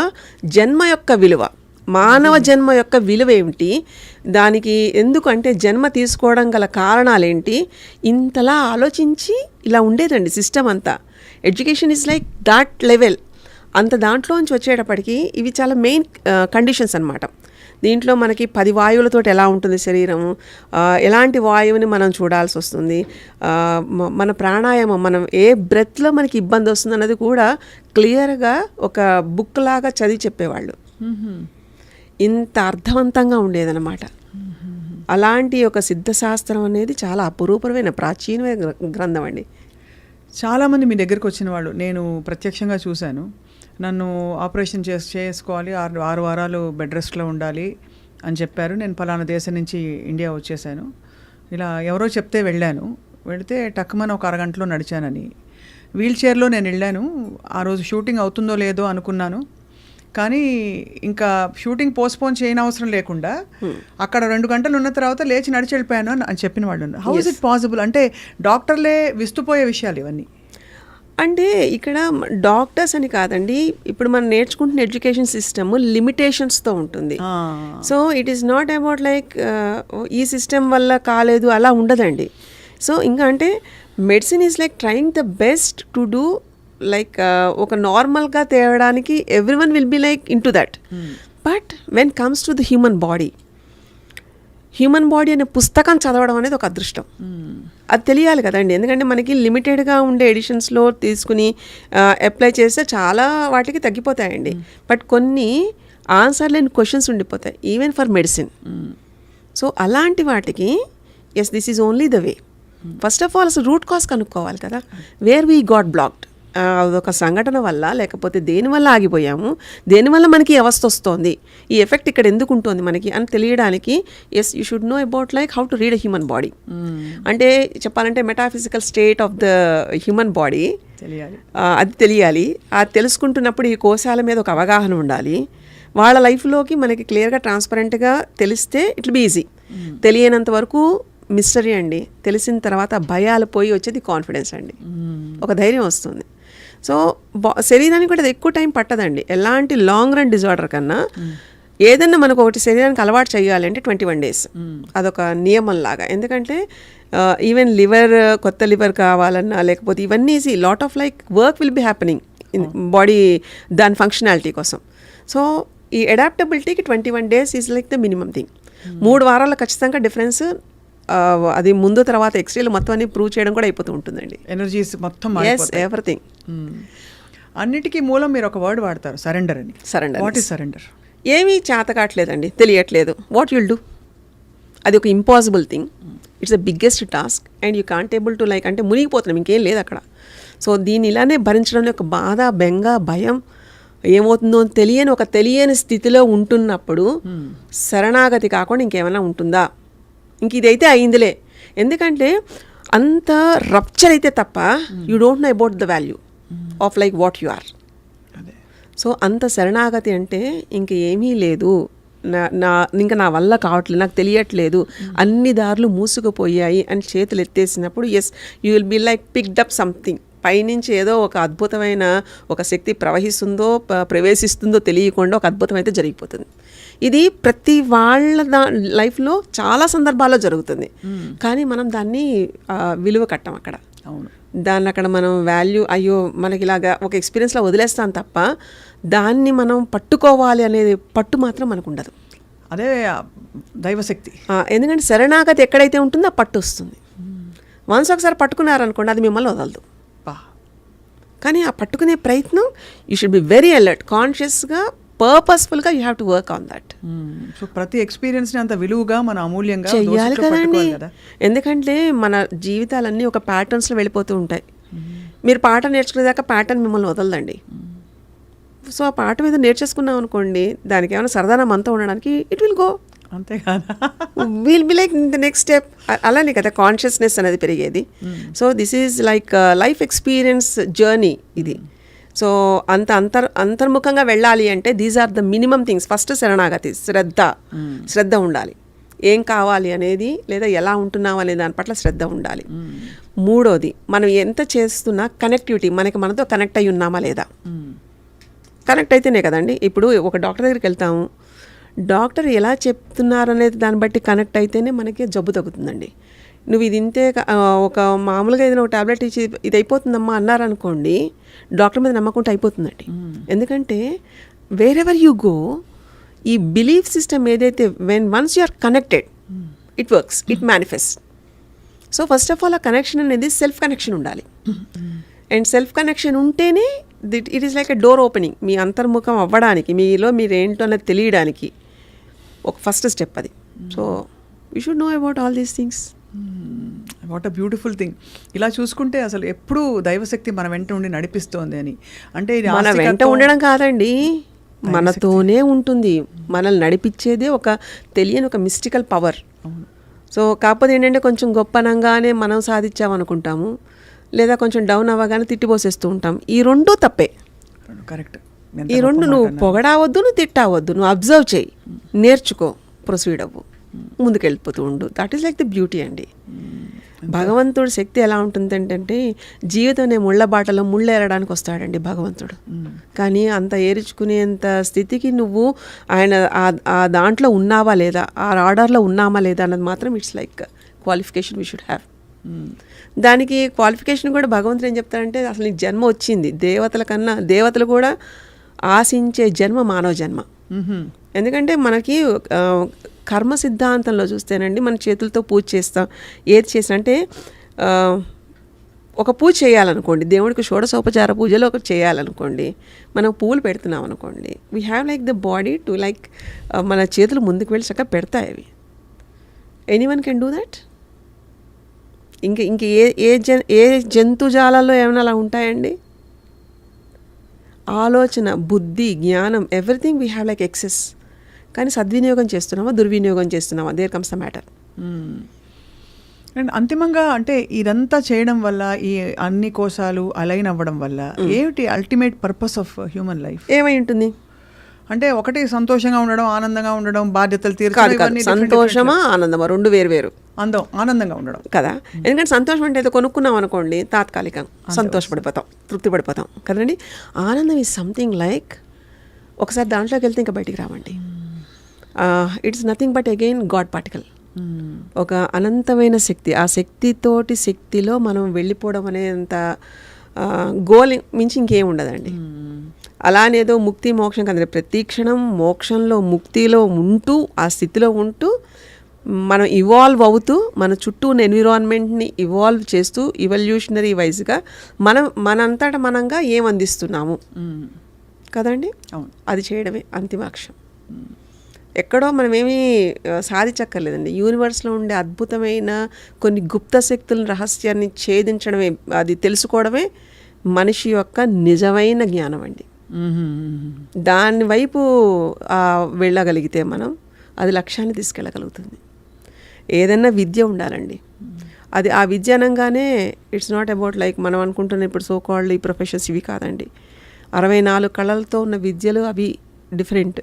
జన్మ యొక్క విలువ, మానవ జన్మ యొక్క విలువ ఏమిటి, దానికి ఎందుకంటే జన్మ తీసుకోవడం గల కారణాలేంటి, ఇంతలా ఆలోచించి ఇలా ఉండేదండి సిస్టమ్ అంతా. Education is like that level. అంత దాంట్లోంచి వచ్చేటప్పటికి ఇవి చాలా మెయిన్ కండిషన్స్ అన్నమాట. దీంట్లో మనకి 10 వాయువులతో ఎలా ఉంటుంది శరీరము, ఎలాంటి వాయువుని మనం చూడాల్సి వస్తుంది, మన ప్రాణాయామం మనం ఏ బ్రెత్లో మనకి ఇబ్బంది వస్తుంది అన్నది కూడా క్లియర్గా ఒక బుక్ లాగా చదివి చెప్పేవాళ్ళు. ఇంత అర్థవంతంగా ఉండేదన్నమాట. అలాంటి ఒక సిద్ధశాస్త్రం అనేది చాలా అపురూపమైన ప్రాచీనమైన గ్రంథం అండి. చాలామంది మీ దగ్గరికి వచ్చిన వాళ్ళు నేను ప్రత్యక్షంగా చూశాను. నన్ను ఆపరేషన్ చేసుకోవాలి, 6 వారాలు బెడ్ రెస్ట్లో ఉండాలి అని చెప్పారు. నేను పలానా దేశం నుంచి ఇండియా వచ్చేసాను, ఇలా ఎవరో చెప్తే వెళితే టక్కుమని ఒక అరగంటలో నడిచానని. వీల్ చైర్లో నేను వెళ్ళాను. ఆ రోజు షూటింగ్ అవుతుందో లేదో అనుకున్నాను, కానీ ఇంకా షూటింగ్ పోస్ట్పోన్ చేయని అవసరం లేకుండా అక్కడ 2 గంటలు ఉన్న తర్వాత లేచి నడిచి వెళ్ళిపోయాను అని చెప్పిన వాళ్ళు ఉన్నారు. How is it possible? అంటే డాక్టర్లే విస్తుపోయే విషయాలు ఇవన్నీ. అంటే ఇక్కడ డాక్టర్స్ అని కాదండి, ఇప్పుడు మనం నేర్చుకుంటున్న ఎడ్యుకేషన్ సిస్టమ్ లిమిటేషన్స్తో ఉంటుంది. So it is not about like ఈ సిస్టమ్ వల్ల కాలేదు అలా ఉండదండి. సో ఇంకా అంటే medicine is like trying the best to do like ఒక నార్మల్గా తేవడానికి everyone will be like in to that. But when comes to the human body అనే పుస్తకం చదవడం అనేది ఒక అదృష్టం. అది తెలియాలి కదండి, ఎందుకంటే మనకి లిమిటెడ్గా ఉండే ఎడిషన్స్లో తీసుకుని అప్లై చేస్తే చాలా వాటికి తగ్గిపోతాయండి. బట్ కొన్ని ఆన్సర్ లేని క్వశ్చన్స్ ఉండిపోతాయి ఈవెన్ ఫర్ మెడిసిన్. సో అలాంటి వాటికి yes this is only the way. First of all అసలు రూట్ కాజ్ కనుక్కోవాలి కదా, వేర్ వీ గాట్ బ్లాక్డ్. అదొక సంఘటన వల్ల లేకపోతే దేనివల్ల ఆగిపోయాము, దేనివల్ల మనకి ఈ అవస్థ వస్తుంది, ఈ ఎఫెక్ట్ ఇక్కడ ఎందుకు ఉంటుంది మనకి అని తెలియడానికి yes you should know about like how to read a human body. అంటే చెప్పాలంటే metaphysical state of the human body అది తెలియాలి. అది తెలుసుకుంటున్నప్పుడు ఈ కోశాల మీద ఒక అవగాహన ఉండాలి. వాళ్ళ లైఫ్లోకి మనకి క్లియర్గా ట్రాన్స్పరెంట్గా తెలిస్తే ఇట్ విల్ బీ ఈజీ. తెలియనంత వరకు మిస్టరీ అండి. తెలిసిన తర్వాత భయాలు పోయి వచ్చేది కాన్ఫిడెన్స్ అండి, ఒక ధైర్యం వస్తుంది. సో శరీరానికి కూడా అది ఎక్కువ టైం పట్టదండి. ఎలాంటి లాంగ్ రన్ డిజార్డర్ కన్నా ఏదన్నా మనకు ఒకటి శరీరానికి అలవాటు చేయాలి అంటే 21 days అదొక నియమం లాగా. ఎందుకంటే ఈవెన్ కొత్త లివర్ కావాలన్నా లేకపోతే ఇవన్నీ lot of like work will be happening in body దాని ఫంక్షనాలిటీ కోసం. సో ఈ అడాప్టబిలిటీకి 21 days is like the minimum thing. 3 వారాలు ఖచ్చితంగా డిఫరెన్స్ అది ముందు తర్వాత ఎక్స్రేలు మొత్తం అన్ని ప్రూవ్ చేయడం కూడా అయిపోతూ ఉంటుందండి. ఎనర్జీస్ మొత్తం ఎవ్రీథింగ్. అన్నిటికీ మూలం మీరు ఒక వర్డ్ వాడతారు, సరెండర్ అని. సరెండర్. What is surrender? ఏమీ చేత కావట్లేదండి, తెలియట్లేదు. What you'll do? అది ఒక impossible thing. It's the biggest task and you can't able to like అంటే మునిగిపోతున్నాం, ఇంకేం లేదు అక్కడ. సో దీన్ని ఇలానే భరించడంలో ఒక బాధ, బెంగ, భయం, ఏమవుతుందో తెలియని స్థితిలో ఉంటున్నప్పుడు శరణాగతి కాకుండా ఇంకేమైనా ఉంటుందా? ఇంక ఇదైతే అయిందిలే. ఎందుకంటే అంత రప్చర్ అయితే తప్ప you don't know about the value of like what you are. So అంత శరణాగతి అంటే ఇంక ఏమీ లేదు, ఇంకా నా వల్ల కావట్లేదు, నాకు తెలియట్లేదు, అన్ని దారులు మూసుకుపోయాయి అని చేతులు ఎత్తేసినప్పుడు as you will be like picked up something. పైనుంచి ఏదో ఒక అద్భుతమైన ఒక శక్తి ప్రవేశిస్తుందో తెలియకుండా ఒక అద్భుతం అయితే జరిగిపోతుంది. ఇది ప్రతి వాళ్ళ లైఫ్లో చాలా సందర్భాల్లో జరుగుతుంది. కానీ మనం దాన్ని విలువ కట్టం అక్కడ. అవును, దాన్ని అక్కడ మనం వాల్యూ అయ్యో మనకి ఇలాగా ఒక ఎక్స్పీరియన్స్లో వదిలేస్తాం తప్ప దాన్ని మనం పట్టుకోవాలి అనేది పట్టు మాత్రం మనకు ఉండదు. అదే దైవశక్తి. ఎందుకంటే శరణాగతి ఎక్కడైతే ఉంటుందో ఆ పట్టు వస్తుంది. వన్స్ ఒకసారి పట్టుకున్నారనుకోండి అది మిమ్మల్ని వదలదు. కానీ ఆ పట్టుకునే ప్రయత్నం you should be very alert, కాన్షియస్గా, పర్పస్ఫుల్గా you have to work on that. So ప్రతి ఎక్స్పీరియన్స్ని అంత విలువగా మన అమూల్యంగా చెయ్యాలి కదండి. ఎందుకంటే మన జీవితాలన్నీ ఒక ప్యాటర్న్స్లో వెళ్ళిపోతూ ఉంటాయి. మీరు పాట నేర్చుకునేదాకా ప్యాటర్న్ మిమ్మల్ని వదలదండి. సో ఆ పాట మీద నేర్చేసుకున్నాం అనుకోండి, దానికి ఏమైనా సరదాన మనతో ఉండడానికి ఇట్ విల్ గో. అంతేకాదా? Will be like the next step. అలానే కదా కాన్షియస్నెస్ అనేది పెరిగేది. So this is like life experience journey ఇది. సో అంతర్ముఖంగా వెళ్ళాలి అంటే these are the minimum things. First శరణాగతి, శ్రద్ధ ఉండాలి. ఏం కావాలి అనేది లేదా ఎలా ఉంటున్నాం అనే దాని పట్ల శ్రద్ధ ఉండాలి. మూడోది మనం ఎంత చేస్తున్నా కనెక్టివిటీ, మనతో కనెక్ట్ అయి ఉన్నామా లేదా. కనెక్ట్ అయితేనే కదండి. ఇప్పుడు ఒక డాక్టర్ దగ్గరికి వెళ్తాము, డాక్టర్ ఎలా చెప్తున్నారనేది దాన్ని బట్టి కనెక్ట్ అయితేనే మనకి జబ్బు తగ్గుతుందండి. నువ్వు ఇది ఇంతే ఒక మామూలుగా ఏదైనా ఒక టాబ్లెట్ ఇచ్చి ఇది అయిపోతుందమ్మా అన్నారనుకోండి, డాక్టర్ మీద నమ్మకుంటే అయిపోతుందండి. ఎందుకంటే వేరెవర్ యూ గో, ఈ బిలీఫ్ సిస్టమ్ ఏదైతే once you are connected it works, it manifest. So first of all ఆ కనెక్షన్ అనేది సెల్ఫ్ కనెక్షన్ ఉండాలి. అండ్ సెల్ఫ్ కనెక్షన్ ఉంటేనే it is like a door opening. మీ అంతర్ముఖం అవ్వడానికి, మీలో మీరు ఏంటో అనేది తెలియడానికి ఒక ఫస్ట్ స్టెప్ అది. So you should know about all these things. What a beautiful thing. ఇలా చూసుకుంటే అసలు ఎప్పుడూ దైవశక్తి మన వెంట ఉండి నడిపిస్తోంది అని. అంటే ఇది మన వెంట ఉండడం కాదండి, మనతోనే ఉంటుంది. మనల్ని నడిపించేదే ఒక తెలియని ఒక మిస్టికల్ పవర్. సో కాకపోతే ఏంటంటే కొంచెం గొప్పనంగానే మనం సాధించామనుకుంటాము, లేదా కొంచెం డౌన్ అవ్వగానే తిట్టిపోసేస్తూ ఉంటాం. ఈ రెండూ తప్పే. కరెక్ట్. ఈ రెండు నువ్వు పొగడావద్దు, నువ్వు తిట్టావద్దు, నువ్వు అబ్జర్వ్ చేయి, నేర్చుకో, ప్రొసీడ్ అవ్వు, ముందుకెళ్ళిపోతూ ఉండు. That is like the beauty అండి. భగవంతుడి శక్తి ఎలా ఉంటుంది అంటే జీవితం అనే ముళ్ళ బాటలో ముళ్ళు ఏరడానికి వస్తాడండి భగవంతుడు. కానీ అంత ఏరుచుకునేంత స్థితికి నువ్వు ఆయన ఆ దాంట్లో ఉన్నావా లేదా, ఆ ఆర్డర్లో ఉన్నామా లేదా అన్నది మాత్రం it's like qualification we should have. దానికి క్వాలిఫికేషన్ కూడా భగవంతుడు ఏం చెప్తాడంటే, అసలు నీకు జన్మ వచ్చింది, దేవతల కన్నా దేవతలు కూడా ఆశించే జన్మ మానవ జన్మ. ఎందుకంటే మనకి కర్మ సిద్ధాంతంలో చూస్తేనండి, మన చేతులతో పూజ చేస్తాం. ఏది చేసినా అంటే ఒక పూజ చేయాలనుకోండి, దేవుడికి షోడశోపచార పూజలో ఒకటి చేయాలనుకోండి, మనం పూలు పెడుతున్నాం అనుకోండి, we have like the body to like మన చేతులు ముందుకు వెళ్ళి చక్కగా పెడతాయి అవి. Anyone can do that. ఇంక ఏ జంతుజాలాల్లో ఏమైనా అలా ఉంటాయండి? ఆలోచన, బుద్ధి, జ్ఞానం, everything we have like excess. కానీ సద్వినియోగం చేస్తున్నామా, దుర్వినియోగం చేస్తున్నామా, there comes the matter. And అంతిమంగా అంటే ఇదంతా చేయడం వల్ల, ఈ అన్ని కోశాలు అలైన్ అవ్వడం వల్ల ఏమిటి ultimate purpose of human life? ఏమై ఉంటుంది అంటే ఒకటి సంతోషంగా ఉండడం, ఆనందంగా ఉండడం, బాధ్యతలు తీర్చడం. సంతోషమా ఆనందమా రెండు వేరు. ఆనందంగా ఉండడం కదా. ఎందుకంటే సంతోషం అంటే ఏదో కొనుక్కున్నాం అనుకోండి, తాత్కాలికం సంతోషపడిపోతాం, తృప్తి పడిపోతాం కదండి. ఆనందం ఈజ్ సంథింగ్ లైక్ ఒకసారి దాంట్లోకి వెళ్తే ఇంకా బయటికి రావండి. It's nothing but again God particle. ఒక అనంతమైన శక్తి. ఆ శక్తిలో మనం వెళ్ళిపోవడం అనేంత గోల్ మించి ఇంకేం ఉండదండి. అలానేదో ముక్తి మోక్షం కదండి. ప్రతి క్షణం మోక్షంలో, ముక్తిలో ఉంటూ, ఆ స్థితిలో ఉంటూ మనం ఇవాల్వ్ అవుతూ, మన చుట్టూ ఉన్న ఎన్విరాన్మెంట్ని ఇవాల్వ్ చేస్తూ, ఇవల్యూషనరీ వైజ్గా మనంతటా మనంగా ఏం అందిస్తున్నాము కదండి, అది చేయడమే అంతిమాక్షం. ఎక్కడో మనమేమీ సాధించక్కర్లేదండి. యూనివర్స్లో ఉండే అద్భుతమైన కొన్ని గుప్త శక్తుల రహస్యాన్ని ఛేదించడమే, అది తెలుసుకోవడమే మనిషి యొక్క నిజమైన జ్ఞానం అండి. దాని వైపు వెళ్ళగలిగితే మనం, అది లక్ష్యాన్ని తీసుకెళ్ళగలుగుతుంది. ఏదైనా విద్య ఉండాలండి. అది ఆ విద్య అనగానే ఇట్స్ నాట్ అబౌట్ లైక్ మనం అనుకుంటున్న ఇప్పుడు సో కాల్డ్ ఈ ప్రొఫెషన్స్ ఇవి కాదండి. 64 కళలతో ఉన్న విద్యలు అవి డిఫరెంట్.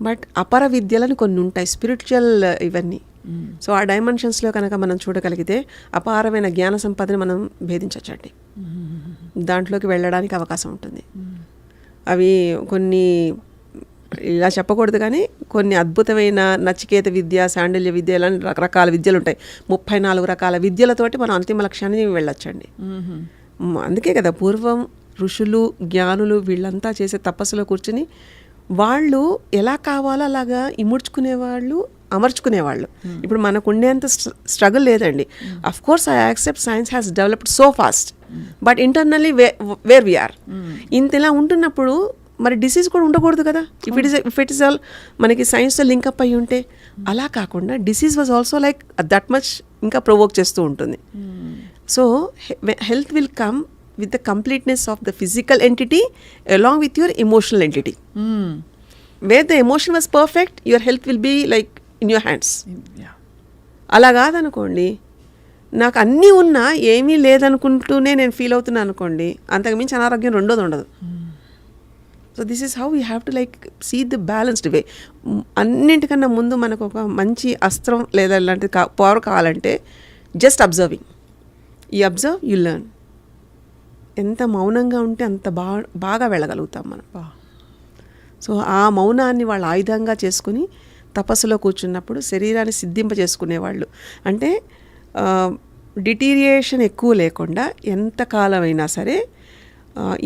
బట్ అపర విద్యలని కొన్ని ఉంటాయి, స్పిరిచువల్ ఇవన్నీ. సో ఆ డైమెన్షన్స్లో కనుక మనం చూడగలిగితే అపారమైన జ్ఞాన సంపదని మనం భేదించవచ్చండి. దాంట్లోకి వెళ్ళడానికి అవకాశం ఉంటుంది. అవి కొన్ని ఇలా చెప్పకూడదు కానీ కొన్ని అద్భుతమైన నచికేత విద్య, శాండిల్య విద్య, ఇలా రకరకాల విద్యలు ఉంటాయి. 34 రకాల విద్యలతోటి మనం అంతిమ లక్ష్యాన్ని వెళ్ళొచ్చండి. అందుకే కదా పూర్వం ఋషులు, జ్ఞానులు వీళ్ళంతా చేసే తపస్సులో కూర్చుని వాళ్ళు ఎలా కావాలో అలాగా ఇముడ్చుకునేవాళ్ళు, అమర్చుకునేవాళ్ళు. ఇప్పుడు మనకు ఉండేంత స్ట్రగుల్ లేదండి. Of course I accept science has developed so fast, but internally where we are. ఇంతలా ఉంటున్నప్పుడు మరి డిసీజ్ కూడా ఉండకూడదు కదా. ఇఫ్ ఇట్ ఇస్ ఆల్ మనకి సైన్స్తో లింకప్ అయ్యి ఉంటే, అలా కాకుండా disease was also like that much ఇంకా ప్రొవోక్ చేస్తూ ఉంటుంది. So health will come with the completeness of the physical entity along with your emotional entity. Where the emotion was perfect, your health will be like in your hands. అలా కాదనుకోండి, నాకు అన్నీ ఉన్నా ఏమీ లేదనుకుంటూనే నేను feel అవుతున్నాను అనుకోండి, అంతకుమించి అనారోగ్యం రెండోది ఉండదు. So this is how we have to like see the balanced way. అన్నింటికన్నా ముందు మనకు ఒక మంచి అస్త్రం లేదా ఇలాంటి పవర్ కావాలంటే జస్ట్ అబ్జర్వింగ్. ఈ అబ్జర్వ్ యు లెర్న్. ఎంత మౌనంగా ఉంటే అంత బాగా వెళ్ళగలుగుతాం మనం. సో ఆ మౌనాన్ని వాళ్ళు ఆయుధంగా చేసుకుని తపస్సులో కూర్చున్నప్పుడు శరీరాన్ని సిద్ధింప చేసుకునేవాళ్ళు. అంటే డిటీరియేషన్ ఎక్కువ లేకుండా ఎంతకాలం అయినా సరే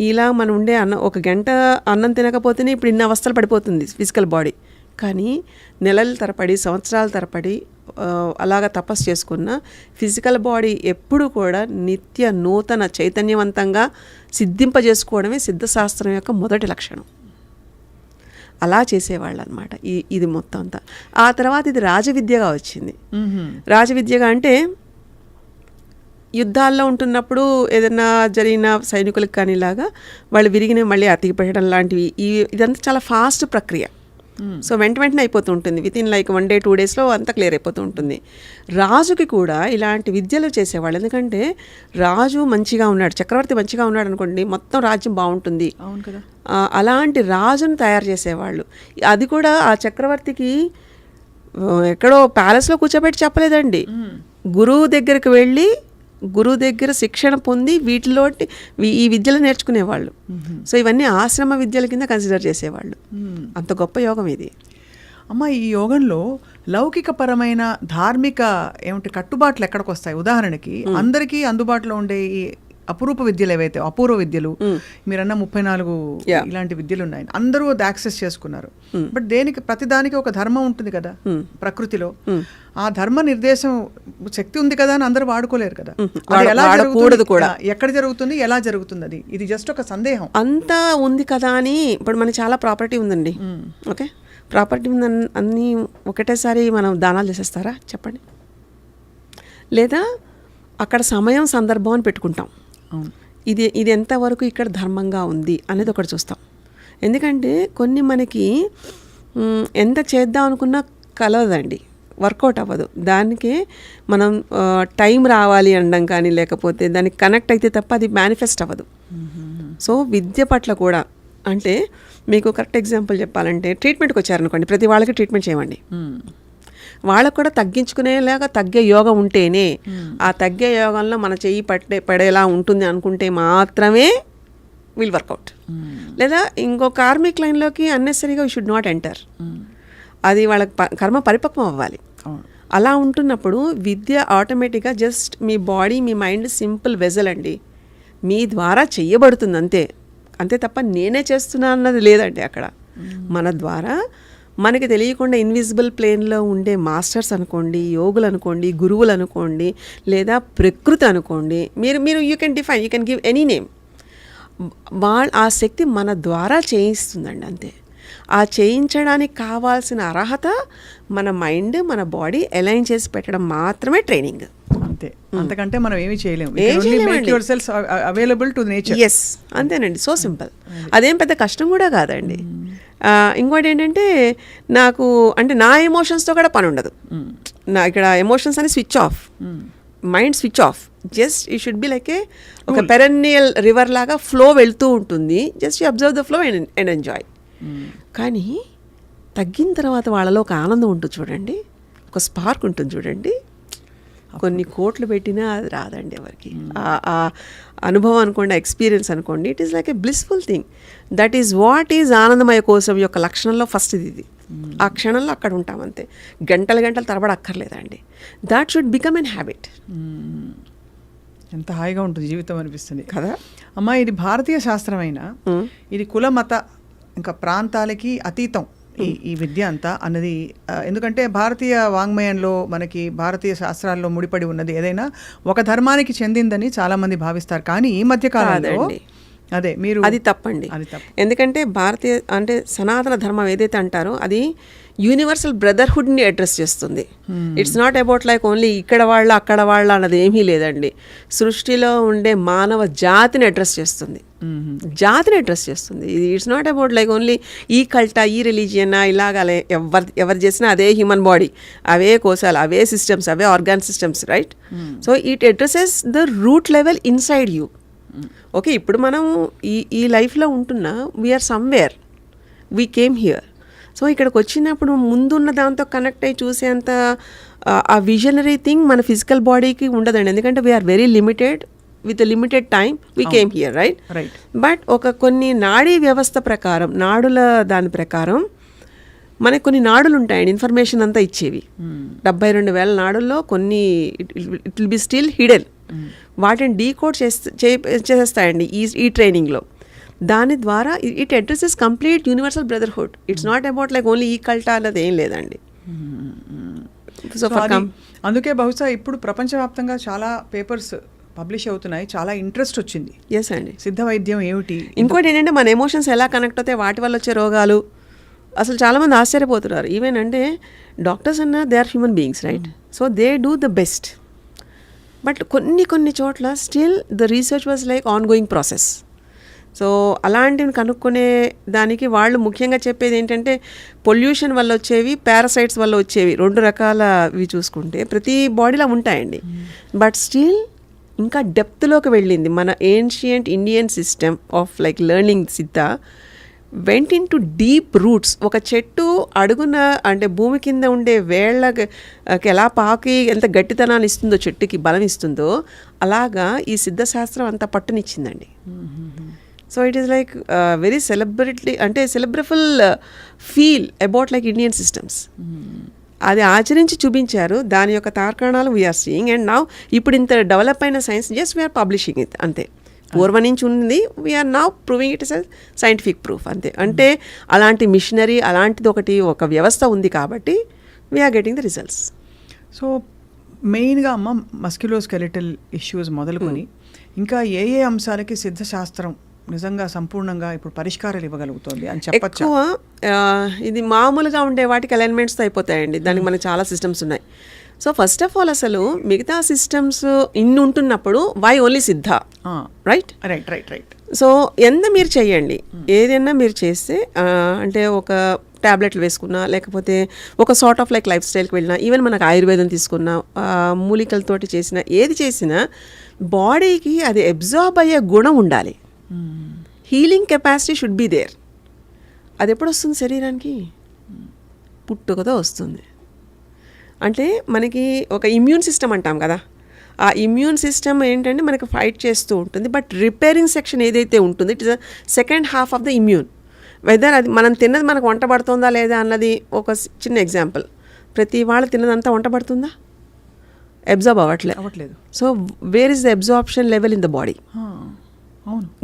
ఇలా మనం ఉండే ఒక గంట అన్నం తినకపోతేనే ఇప్పుడు ఇన్ని అవస్థలు పడిపోతుంది ఫిజికల్ బాడీ. కానీ నెలల తరబడి సంవత్సరాల తరబడి అలాగ తపస్సు చేసుకున్న ఫిజికల్ బాడీ ఎప్పుడు కూడా నిత్య నూతన చైతన్యవంతంగా సిద్ధింపజేసుకోవడమే సిద్ధశాస్త్రం యొక్క మొదటి లక్షణం. అలా చేసేవాళ్ళు అనమాట ఇది మొత్తం అంతా. ఆ తర్వాత ఇది రాజవిద్యగా వచ్చింది. రాజవిద్యగా అంటే యుద్ధాల్లో ఉంటున్నప్పుడు ఏదైనా జరిగిన సైనికులకు కానీ ఇలాగా వాళ్ళు విరిగిన మళ్ళీ అతికి పెట్టడం లాంటివి ఇదంతా చాలా ఫాస్ట్ ప్రక్రియ. సో వెంటనే అయిపోతూ ఉంటుంది. వితిన్ లైక్ 1 day 2 daysలో అంతా క్లియర్ అయిపోతూ ఉంటుంది. రాజుకి కూడా ఇలాంటి విద్యలు చేసేవాళ్ళు. ఎందుకంటే రాజు మంచిగా ఉన్నాడు, చక్రవర్తి మంచిగా ఉన్నాడు అనుకోండి, మొత్తం రాజ్యం బాగుంటుంది. అవును కదా. అలాంటి రాజును తయారు చేసేవాళ్ళు. అది కూడా ఆ చక్రవర్తికి ఎక్కడో ప్యాలెస్లో కూర్చోబెట్టి చెప్పలేదండి. గురువు దగ్గరికి వెళ్ళి గురువు దగ్గర శిక్షణ పొంది వీటిలో ఈ విద్యలు నేర్చుకునేవాళ్ళు. సో ఇవన్నీ ఆశ్రమ విద్యల కింద కన్సిడర్ చేసేవాళ్ళు. అంత గొప్ప యోగం ఇది. అమ్మ, ఈ యోగంలో లౌకికపరమైన ధార్మిక కట్టుబాట్లు ఎక్కడికి వస్తాయి? ఉదాహరణకి అందరికీ అందుబాటులో ఉండే ఈ అపురూప విద్యలు ఏవైతే అపూర్వ విద్యలు మీరన్న 34 ఇలాంటి విద్యలు ఉన్నాయి, అందరూ అది యాక్సెస్ చేసుకున్నారు. బట్ ప్రతిదానికి ఒక ధర్మం ఉంటుంది కదా ప్రకృతిలో. ఆ ధర్మ నిర్దేశం శక్తి ఉంది కదా అని అందరూ వాడుకోలేరు కదా. అది ఎలా జరుగుతుంది, ఎక్కడ జరుగుతుంది, ఎలా జరుగుతుంది? ఇది జస్ట్ ఒక సందేహం. అంతా ఉంది కదా అని. ఇప్పుడు మనకి చాలా ప్రాపర్టీ ఉందండి. ఓకే, ప్రాపర్టీ ఉందని అన్నీ ఒకటేసారి మనం దానాలు చేసేస్తారా చెప్పండి? లేదా అక్కడ సమయం సందర్భం అని పెట్టుకుంటాం. ఇది ఎంతవరకు ఇక్కడ ధర్మంగా ఉంది అనేది ఒకటి చూస్తాం. ఎందుకంటే కొన్ని మనకి ఎంత చేద్దాం అనుకున్నా కలవదండి, వర్కౌట్ అవ్వదు. దానికి మనం టైం రావాలి అనడం కానీ లేకపోతే దానికి కనెక్ట్ అయితే తప్ప అది మేనిఫెస్ట్ అవ్వదు. సో విద్య పట్ల కూడా అంటే మీకు కరెక్ట్ ఎగ్జాంపుల్ చెప్పాలంటే ట్రీట్మెంట్కి వచ్చారనుకోండి, ప్రతి వాళ్ళకి ట్రీట్మెంట్ చేయమండి. వాళ్ళకు కూడా తగ్గించుకునేలాగా తగ్గే యోగం ఉంటేనే ఆ తగ్గే యోగంలో మన చెయ్యి పడేలా ఉంటుంది అనుకుంటే మాత్రమే విల్ వర్కౌట్. లేదా ఇంకో కార్మిక్ లైన్లోకి అన్నెసరీగా వీ షుడ్ నాట్ ఎంటర్. అది వాళ్ళకి కర్మ పరిపక్వం అవ్వాలి. అలా ఉంటున్నప్పుడు విద్య ఆటోమేటిక్గా జస్ట్ మీ బాడీ మీ మైండ్ సింపుల్ వెజల్ అండి, మీ ద్వారా చెయ్యబడుతుంది అంతే తప్ప నేనే చేస్తున్నా అన్నది లేదండి. అక్కడ మన ద్వారా మనకి తెలియకుండా ఇన్విజిబుల్ ప్లేన్లో ఉండే మాస్టర్స్ అనుకోండి, యోగులు అనుకోండి, గురువులు అనుకోండి, లేదా ప్రకృతి అనుకోండి, మీరు you can define, you can give any name. ఆ శక్తి మన ద్వారా చేయిస్తుందండి అంతే. ఆ చేయించడానికి కావాల్సిన అర్హత మన మైండ్ మన బాడీ అలైన్ చేసి పెట్టడం మాత్రమే ట్రైనింగ్. అంతే, అంతకంటే మనం ఏమీ చేయలేము. Available to nature. ఎస్, అంతేనండి. So simple. అదేం పెద్ద కష్టం కూడా కాదండి. ఇంకోటి ఏంటంటే నాకు అంటే నా ఎమోషన్స్తో కూడా పని ఉండదు. నా ఇక్కడ ఎమోషన్స్ అని switch off, mind switch off. Just you should be like ఒక పెరన్నియల్ రివర్ లాగా ఫ్లో వెళ్తూ ఉంటుంది. Just you observe the flow and enjoy. కానీ తగ్గిన తర్వాత వాళ్ళలో ఒక ఆనందం ఉంటుంది చూడండి, ఒక స్పార్క్ ఉంటుంది చూడండి. కొన్ని కోట్లు పెట్టినా అది రాదండి ఎవరికి. ఆ అనుభవం అనుకోండి, ఎక్స్పీరియన్స్ అనుకోండి, it is like a blissful thing. That is what is ఆనందమయ కోశం యొక్క లక్షణంలో ఫస్ట్ ఇది. ఆ క్షణంలో అక్కడ ఉంటాం అంతే, గంటలు తరబడి అక్కర్లేదండి. That should become an habit. ఎంత హాయిగా ఉంటుంది జీవితం అనిపిస్తుంది కదా అమ్మా. ఇది భారతీయ శాస్త్రమైనా ఇది కుల మత ఇంకా ప్రాంతాలకి అతీతం ఈ విద్య అంతా అన్నది. ఎందుకంటే భారతీయ వాంగ్మయంలో మనకి భారతీయ శాస్త్రాల్లో ముడిపడి ఉన్నది ఏదైనా ఒక ధర్మానికి చెందిందని చాలా మంది భావిస్తారు. కానీ ఈ మధ్య కాలంలో అది తప్పండి. ఎందుకంటే భారతీయ అంటే సనాతన ధర్మం ఏదైతే అంటారో అది యూనివర్సల్ బ్రదర్హుడ్ని అడ్రస్ చేస్తుంది. It's not about like only ఇక్కడ వాళ్ళ అక్కడ వాళ్ళ అన్నది ఏమీ లేదండి. సృష్టిలో ఉండే మానవ జాతిని అడ్రస్ చేస్తుంది, ఇది. It's not about like only ఈ కల్టా, ఈ రిలీజియన్ ఇలాగా ఎవరు చేసినా అదే హ్యూమన్ బాడీ, అవే కోశాలు, అవే సిస్టమ్స్, అవే organ systems, right? So it addresses the root level inside you. Okay, ఇప్పుడు మనం ఈ లైఫ్లో ఉంటున్నా, we are somewhere, we came here. So ఇక్కడికి వచ్చినప్పుడు ముందున్న దాంతో కనెక్ట్ అయ్యి చూసేంత ఆ విజనరీ థింగ్ మన ఫిజికల్ బాడీకి ఉండదండి. ఎందుకంటే we are very limited with limited time we came here, right? But కొన్ని నాడీ వ్యవస్థ ప్రకారం, నాడుల దాని ప్రకారం మనకి కొన్ని నాడులు ఉంటాయండి ఇన్ఫర్మేషన్ అంతా ఇచ్చేవి. 72,000 నాడుల్లో కొన్ని it will B still hidden. వాటిని డీకోడ్ చేసేస్తాయండి ఈ ట్రైనింగ్లో. దాని ద్వారా it addresses complete universal brotherhood. It's not about like only ఈ కల్టా అన్నది ఏం లేదండి. సో అందుకే బహుశా ఇప్పుడు ప్రపంచవ్యాప్తంగా చాలా పేపర్స్ పబ్లిష్ అవుతున్నాయి, చాలా ఇంట్రెస్ట్ వచ్చింది. ఎస్ అండి. సిద్ధ వైద్యం ఏమిటి? ఇంకోటి ఏంటంటే మన ఎమోషన్స్ ఎలా కనెక్ట్ అవుతాయి, వాటి వల్ల వచ్చే రోగాలు అసలు చాలామంది ఆశ్చర్యపోతున్నారు. ఈవెన్ అంటే డాక్టర్స్ అన్న they are human beings, right? So they do the best. But కొన్ని చోట్ల still the research was like on going process. So అలాంటివి కనుక్కునే దానికి వాళ్ళు ముఖ్యంగా చెప్పేది ఏంటంటే పొల్యూషన్ వల్ల వచ్చేవి, పారాసైట్స్ వల్ల వచ్చేవి, 2 రకాలవి చూసుకుంటే ప్రతి బాడీలో ఉంటాయండి. బట్ స్టిల్ ఇంకా డెప్త్లోకి వెళ్ళింది మన ancient Indian system of like learning Siddha went in to deep roots. ఒక చెట్టు అడుగున అంటే భూమి కింద ఉండే వేళ్ళకి ఎలా పాకి ఎంత గట్టితనాన్ని ఇస్తుందో, చెట్టుకి బలం ఇస్తుందో, అలాగా ఈ సిద్ధశాస్త్రం అంత పట్టునిచ్చిందండి. So it is like very celebrateful feel about like Indian systems. అది ఆచరించి చూపించారు. దాని యొక్క తార్కాణాలు వీఆర్ సీయింగ్. అండ్ నౌ ఇప్పుడు ఇంత డెవలప్ అయిన science just we are publishing it అంతే. పూర్వం నుంచి ఉంది, we are now proving it is scientific proof అంతే. అంటే అలాంటి మిషనరీ అలాంటిది ఒక వ్యవస్థ ఉంది కాబట్టి we are getting the results. So మెయిన్గా అమ్మ మస్క్యులోస్కెలిటల్ ఇష్యూస్ మొదలుకొని ఇంకా ఏ అంశాలకి సిద్ధశాస్త్రం నిజంగా సంపూర్ణంగా ఇప్పుడు పరిష్కారాలు ఇవ్వగలుగుతుంది అని చెప్పచ్చు? ఎక్కువ ఇది మామూలుగా ఉండే వాటికి అలైన్మెంట్స్తో అయిపోతాయండి. దానికి మనకి చాలా సిస్టమ్స్ ఉన్నాయి. సో ఫస్ట్ ఆఫ్ ఆల్ అసలు మిగతా సిస్టమ్స్ ఇన్ని ఉంటున్నప్పుడు వై ఓన్లీ సిద్ధ, రైట్? రైట్. సో ఎంత మీరు చేయండి, ఏదైనా మీరు చేస్తే అంటే ఒక ట్యాబ్లెట్లు వేసుకున్నా, లేకపోతే ఒక సార్ట్ ఆఫ్ లైక్ లైఫ్ స్టైల్కి వెళ్ళినా, ఈవెన్ మనకు ఆయుర్వేదం తీసుకున్నా, మూలికలతోటి చేసినా, ఏది చేసినా బాడీకి అది అబ్జార్బ్ అయ్యే గుణం ఉండాలి. Healing capacity should be there. అది ఎప్పుడు వస్తుంది శరీరానికి? పుట్టుకతో వస్తుంది. అంటే మనకి ఒక ఇమ్యూన్ సిస్టమ్ అంటాం కదా, ఆ ఇమ్యూన్ సిస్టమ్ ఏంటంటే మనకి ఫైట్ చేస్తూ ఉంటుంది. బట్ రిపేరింగ్ సెక్షన్ ఏదైతే ఉంటుందో it is second half of the immune. Whether అది మనం తిన్నది మనకు వంట పడుతుందా లేదా అన్నది ఒక చిన్న ఎగ్జాంపుల్. ప్రతి వాళ్ళు తిన్నదంతా వంట పడుతుందా? అబ్జార్బ్ అవ్వట్లేదు. So where is the absorption level in the body?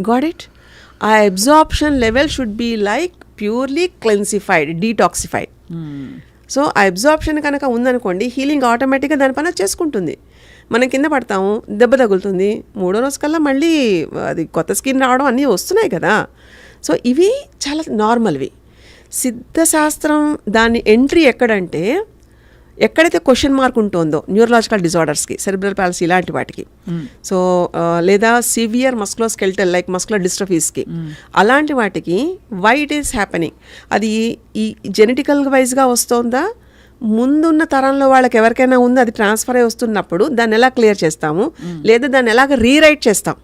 Got it? ఆ absorption level should be like purely cleansified, detoxified. So ఆ అబ్జార్ప్షన్ కనుక ఉందనుకోండి, హీలింగ్ ఆటోమేటిక్గా దాని పని చేసుకుంటుంది. మనం కింద పడతాము, దెబ్బ తగులుతుంది, 3వ రోజు కల్లా మళ్ళీ అది కొత్త స్కిన్ రావడం అన్నీ వస్తున్నాయి కదా. సో ఇవి చాలా నార్మల్వి. సిద్ధశాస్త్రం దాని ఎంట్రీ ఎక్కడంటే ఎక్కడైతే క్వశ్చన్ మార్క్ ఉంటుందో న్యూరలాజికల్ డిజార్డర్స్కి, సెరిబ్రల్ పాలసీ ఇలాంటి వాటికి, సో లేదా సివియర్ మస్కులోస్కెలిటల్ లైక్ మస్కులర్ డిస్ట్రఫీస్కి, అలాంటి వాటికి వై ఇట్ ఈస్ హ్యాపెనింగ్, అది ఈ జెనెటికల్ వైజ్గా వస్తుందా, ముందున్న తరంలో వాళ్ళకి ఎవరికైనా ఉందో అది ట్రాన్స్ఫర్ అయి వస్తున్నప్పుడు దాన్ని ఎలా క్లియర్ చేస్తాము, లేదా దాన్ని ఎలాగ రీరైట్ చేస్తాం?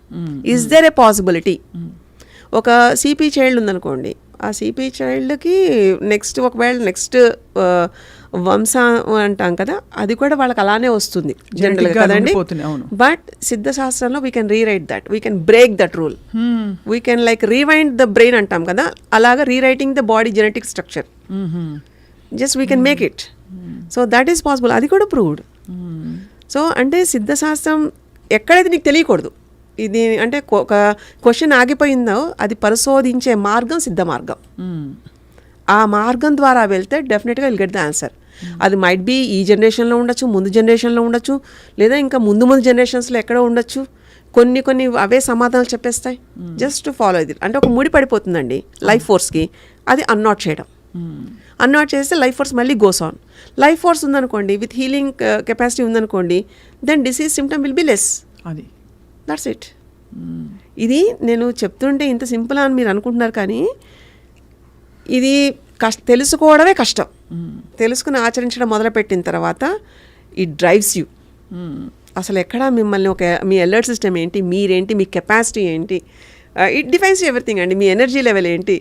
Is there a possibility? ఒక సిపి చైల్డ్ ఉందనుకోండి, ఆ సిపి చైల్డ్కి ఒకవేళ నెక్స్ట్ వంశ అంటాం కదా, అది కూడా వాళ్ళకి అలానే వస్తుంది జనరల్గా కదండి. బట్ సిద్ధశాస్త్రంలో we can rewrite that, we can break that rule, we can like rewind the brain అంటాం కదా, అలాగా rewriting the body genetic structure, just we can make it. So that is possible, అది కూడా ప్రూవ్డ్. సో అంటే సిద్ధశాస్త్రం ఎక్కడైతే నీకు తెలియకూడదు, ఇది అంటే ఒక క్వశ్చన్ ఆగిపోయిందో అది పరిశోధించే మార్గం సిద్ధ మార్గం. ఆ మార్గం ద్వారా వెళ్తే డెఫినెట్గా విల్ గెట్ ద ఆన్సర్. అది మైట్ బీ ఈ జనరేషన్లో ఉండొచ్చు, ముందు జనరేషన్లో ఉండొచ్చు, లేదా ఇంకా ముందు జనరేషన్స్లో ఎక్కడో ఉండొచ్చు. కొన్ని అవే సమాధానాలు చెప్పేస్తాయి. జస్ట్ ఫాలో ఇది. అంటే ఒక ముడి పడిపోతుందండి లైఫ్ ఫోర్స్కి, అది అన్నాట్ చేయడం. అన్నాట్ చేస్తే లైఫ్ ఫోర్స్ మళ్ళీ గోస్ ఆన్. లైఫ్ ఫోర్స్ ఉందనుకోండి, విత్ హీలింగ్ కెపాసిటీ ఉందనుకోండి, then disease symptom will be less. అది దట్స్ ఇట్. ఇది నేను చెప్తుంటే ఇంత సింపుల్ అని మీరు అనుకుంటున్నారు, కానీ ఇది తెలుసుకోవడమే కష్టం. తెలుసుకుని ఆచరించడం మొదలుపెట్టిన తర్వాత ఇట్ డ్రైవ్స్ యూ. అసలు ఎక్కడ మిమ్మల్ని మీ అలర్ట్ సిస్టమ్ ఏంటి, మీరేంటి, మీ కెపాసిటీ ఏంటి, ఇట్ డిఫైన్స్ ఎవ్రీథింగ్ అండి. మీ ఎనర్జీ లెవెల్ ఏంటి,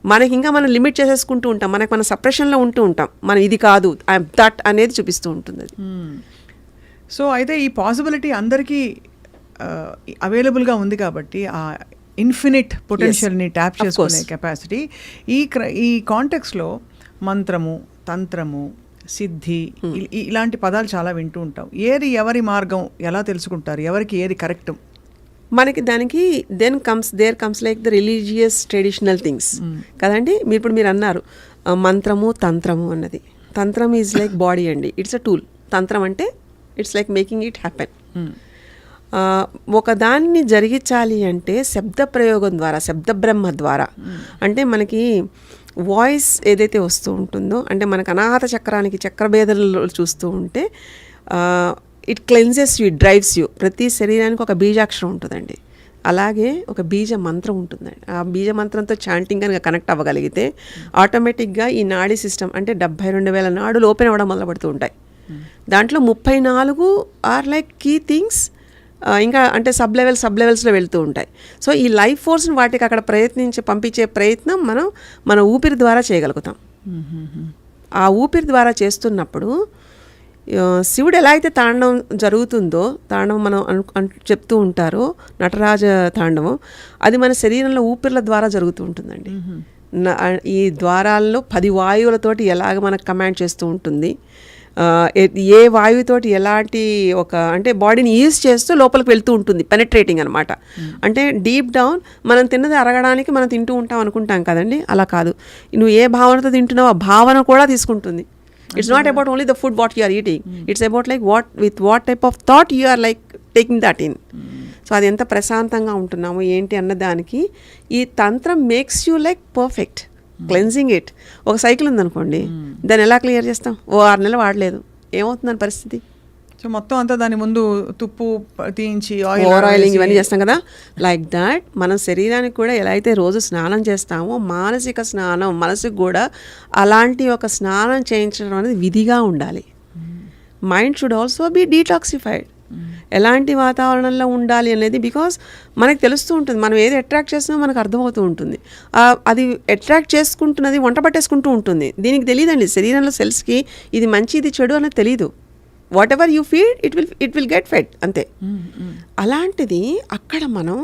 మనకి ఇంకా మనం లిమిట్ చేసేసుకుంటూ ఉంటాం, మన సప్రెషన్లో ఉంటూ ఉంటాం, మనం ఇది కాదు ఐఎమ్ దట్ అనేది చూపిస్తూ ఉంటుంది అది. సో అయితే ఈ పాసిబిలిటీ అందరికీ అవైలబుల్గా ఉంది కాబట్టి ఆ ఇన్ఫినిట్ పొటెన్షియల్ని ట్యాప్ చేసుకునే కెపాసిటీ ఈ కాంటెక్స్లో మంత్రము, తంత్రము, సిద్ధి ఇలాంటి పదాలు చాలా వింటూ ఉంటాం. ఏది ఎవరి మార్గం ఎలా తెలుసుకుంటారు? ఎవరికి ఏది కరెక్ట్? మనకి దానికి there comes like the religious traditional things కదండి. ఇప్పుడు మీరు అన్నారు మంత్రము, తంత్రము అన్నది. తంత్రం ఈజ్ లైక్ బాడీ అండి, ఇట్స్ అ టూల్. తంత్రం అంటే it's like making it happen. ఒక దాన్ని జరిగించాలి అంటే శబ్ద ప్రయోగం ద్వారా, శబ్ద బ్రహ్మ ద్వారా. అంటే మనకి వాయిస్ ఏదైతే వస్తూ ఉంటుందో, అంటే మనకు అనాహత చక్రానికి చక్రభేదాలు చూస్తూ ఉంటే it cleanses you, it drives you. ప్రతి శరీరానికి ఒక బీజాక్షరం ఉంటుందండి, అలాగే ఒక బీజ మంత్రం ఉంటుందండి. ఆ బీజ మంత్రంతో చాంటింగ్ కనుక కనెక్ట్ అవ్వగలిగితే ఆటోమేటిక్గా ఈ నాడీ సిస్టమ్ అంటే 72,000 నాడులు ఓపెన్ అవ్వడం మొదలుపెడుతూ ఉంటాయి. దాంట్లో 34 ఆర్ లైక్ కీ థింగ్స్, ఇంకా అంటే సబ్ లెవెల్స్లో వెళ్తూ ఉంటాయి. సో ఈ లైఫ్ ఫోర్స్ని వాటికి అక్కడ పంపించే ప్రయత్నం మన ఊపిరి ద్వారా చేయగలుగుతాం. ఆ ఊపిరి ద్వారా చేస్తున్నప్పుడు శివుడు ఎలా అయితే తాండవం జరుగుతుందో, తాండవం మనం చెప్తూ ఉంటారో నటరాజ తాండవం, అది మన శరీరంలో ఊపిర్ల ద్వారా జరుగుతూ ఉంటుందండి. ఈ ద్వారాల్లో 10 వాయువులతోటి ఎలాగ మనకు కమాండ్ చేస్తూ ఉంటుంది, ఏ వాయువుతోటి ఎలాంటి అంటే బాడీని యూజ్ చేస్తూ లోపలికి వెళ్తూ ఉంటుంది, పెనట్రేటింగ్ అనమాట. అంటే డీప్ డౌన్ మనం తిన్నది అరగడానికి మనం తింటూ ఉంటాం అనుకుంటాం కదండి, అలా కాదు. నువ్వు ఏ భావనతో తింటున్నావు ఆ భావన కూడా తీసుకుంటుంది. It's not about only the food what you are eating. It's about like what type of thought you are like taking that in. So అది ఎంత ప్రశాంతంగా ఉంటున్నాము ఏంటి అన్న దానికి ఈ తంత్రం makes you like perfect cleansing it. ఒక సైకిల్ ఉందనుకోండి, దాన్ని ఎలా క్లియర్ చేస్తాం? 6 నెలలు వాడలేదు, ఏమవుతుందని పరిస్థితి? సో మొత్తం అంతా దాని ముందు తుప్పు తీయించి ఆయిలింగ్ ఇవన్నీ చేస్తాం కదా. లైక్ దాట్ మనం శరీరానికి కూడా ఎలా అయితే రోజు స్నానం చేస్తామో, మానసిక స్నానం మనసుకు కూడా అలాంటి ఒక స్నానం చేయించడం అనేది విధిగా ఉండాలి. Mind should also be detoxified. ఎలాంటి వాతావరణంలో ఉండాలి అనేది బికాస్ మనకు తెలుస్తూ ఉంటుంది. మనం ఏది అట్రాక్ట్ చేస్తున్నామో మనకు అర్థమవుతూ ఉంటుంది. అది అట్రాక్ట్ చేసుకుంటున్నది వంట పట్టేసుకుంటూ ఉంటుంది. దీనికి తెలియదండి, శరీరంలో సెల్స్కి ఇది మంచి ఇది చెడు అనేది తెలీదు. What ever you feed it will get fed, అంతే. అలాంటిది అక్కడ మనం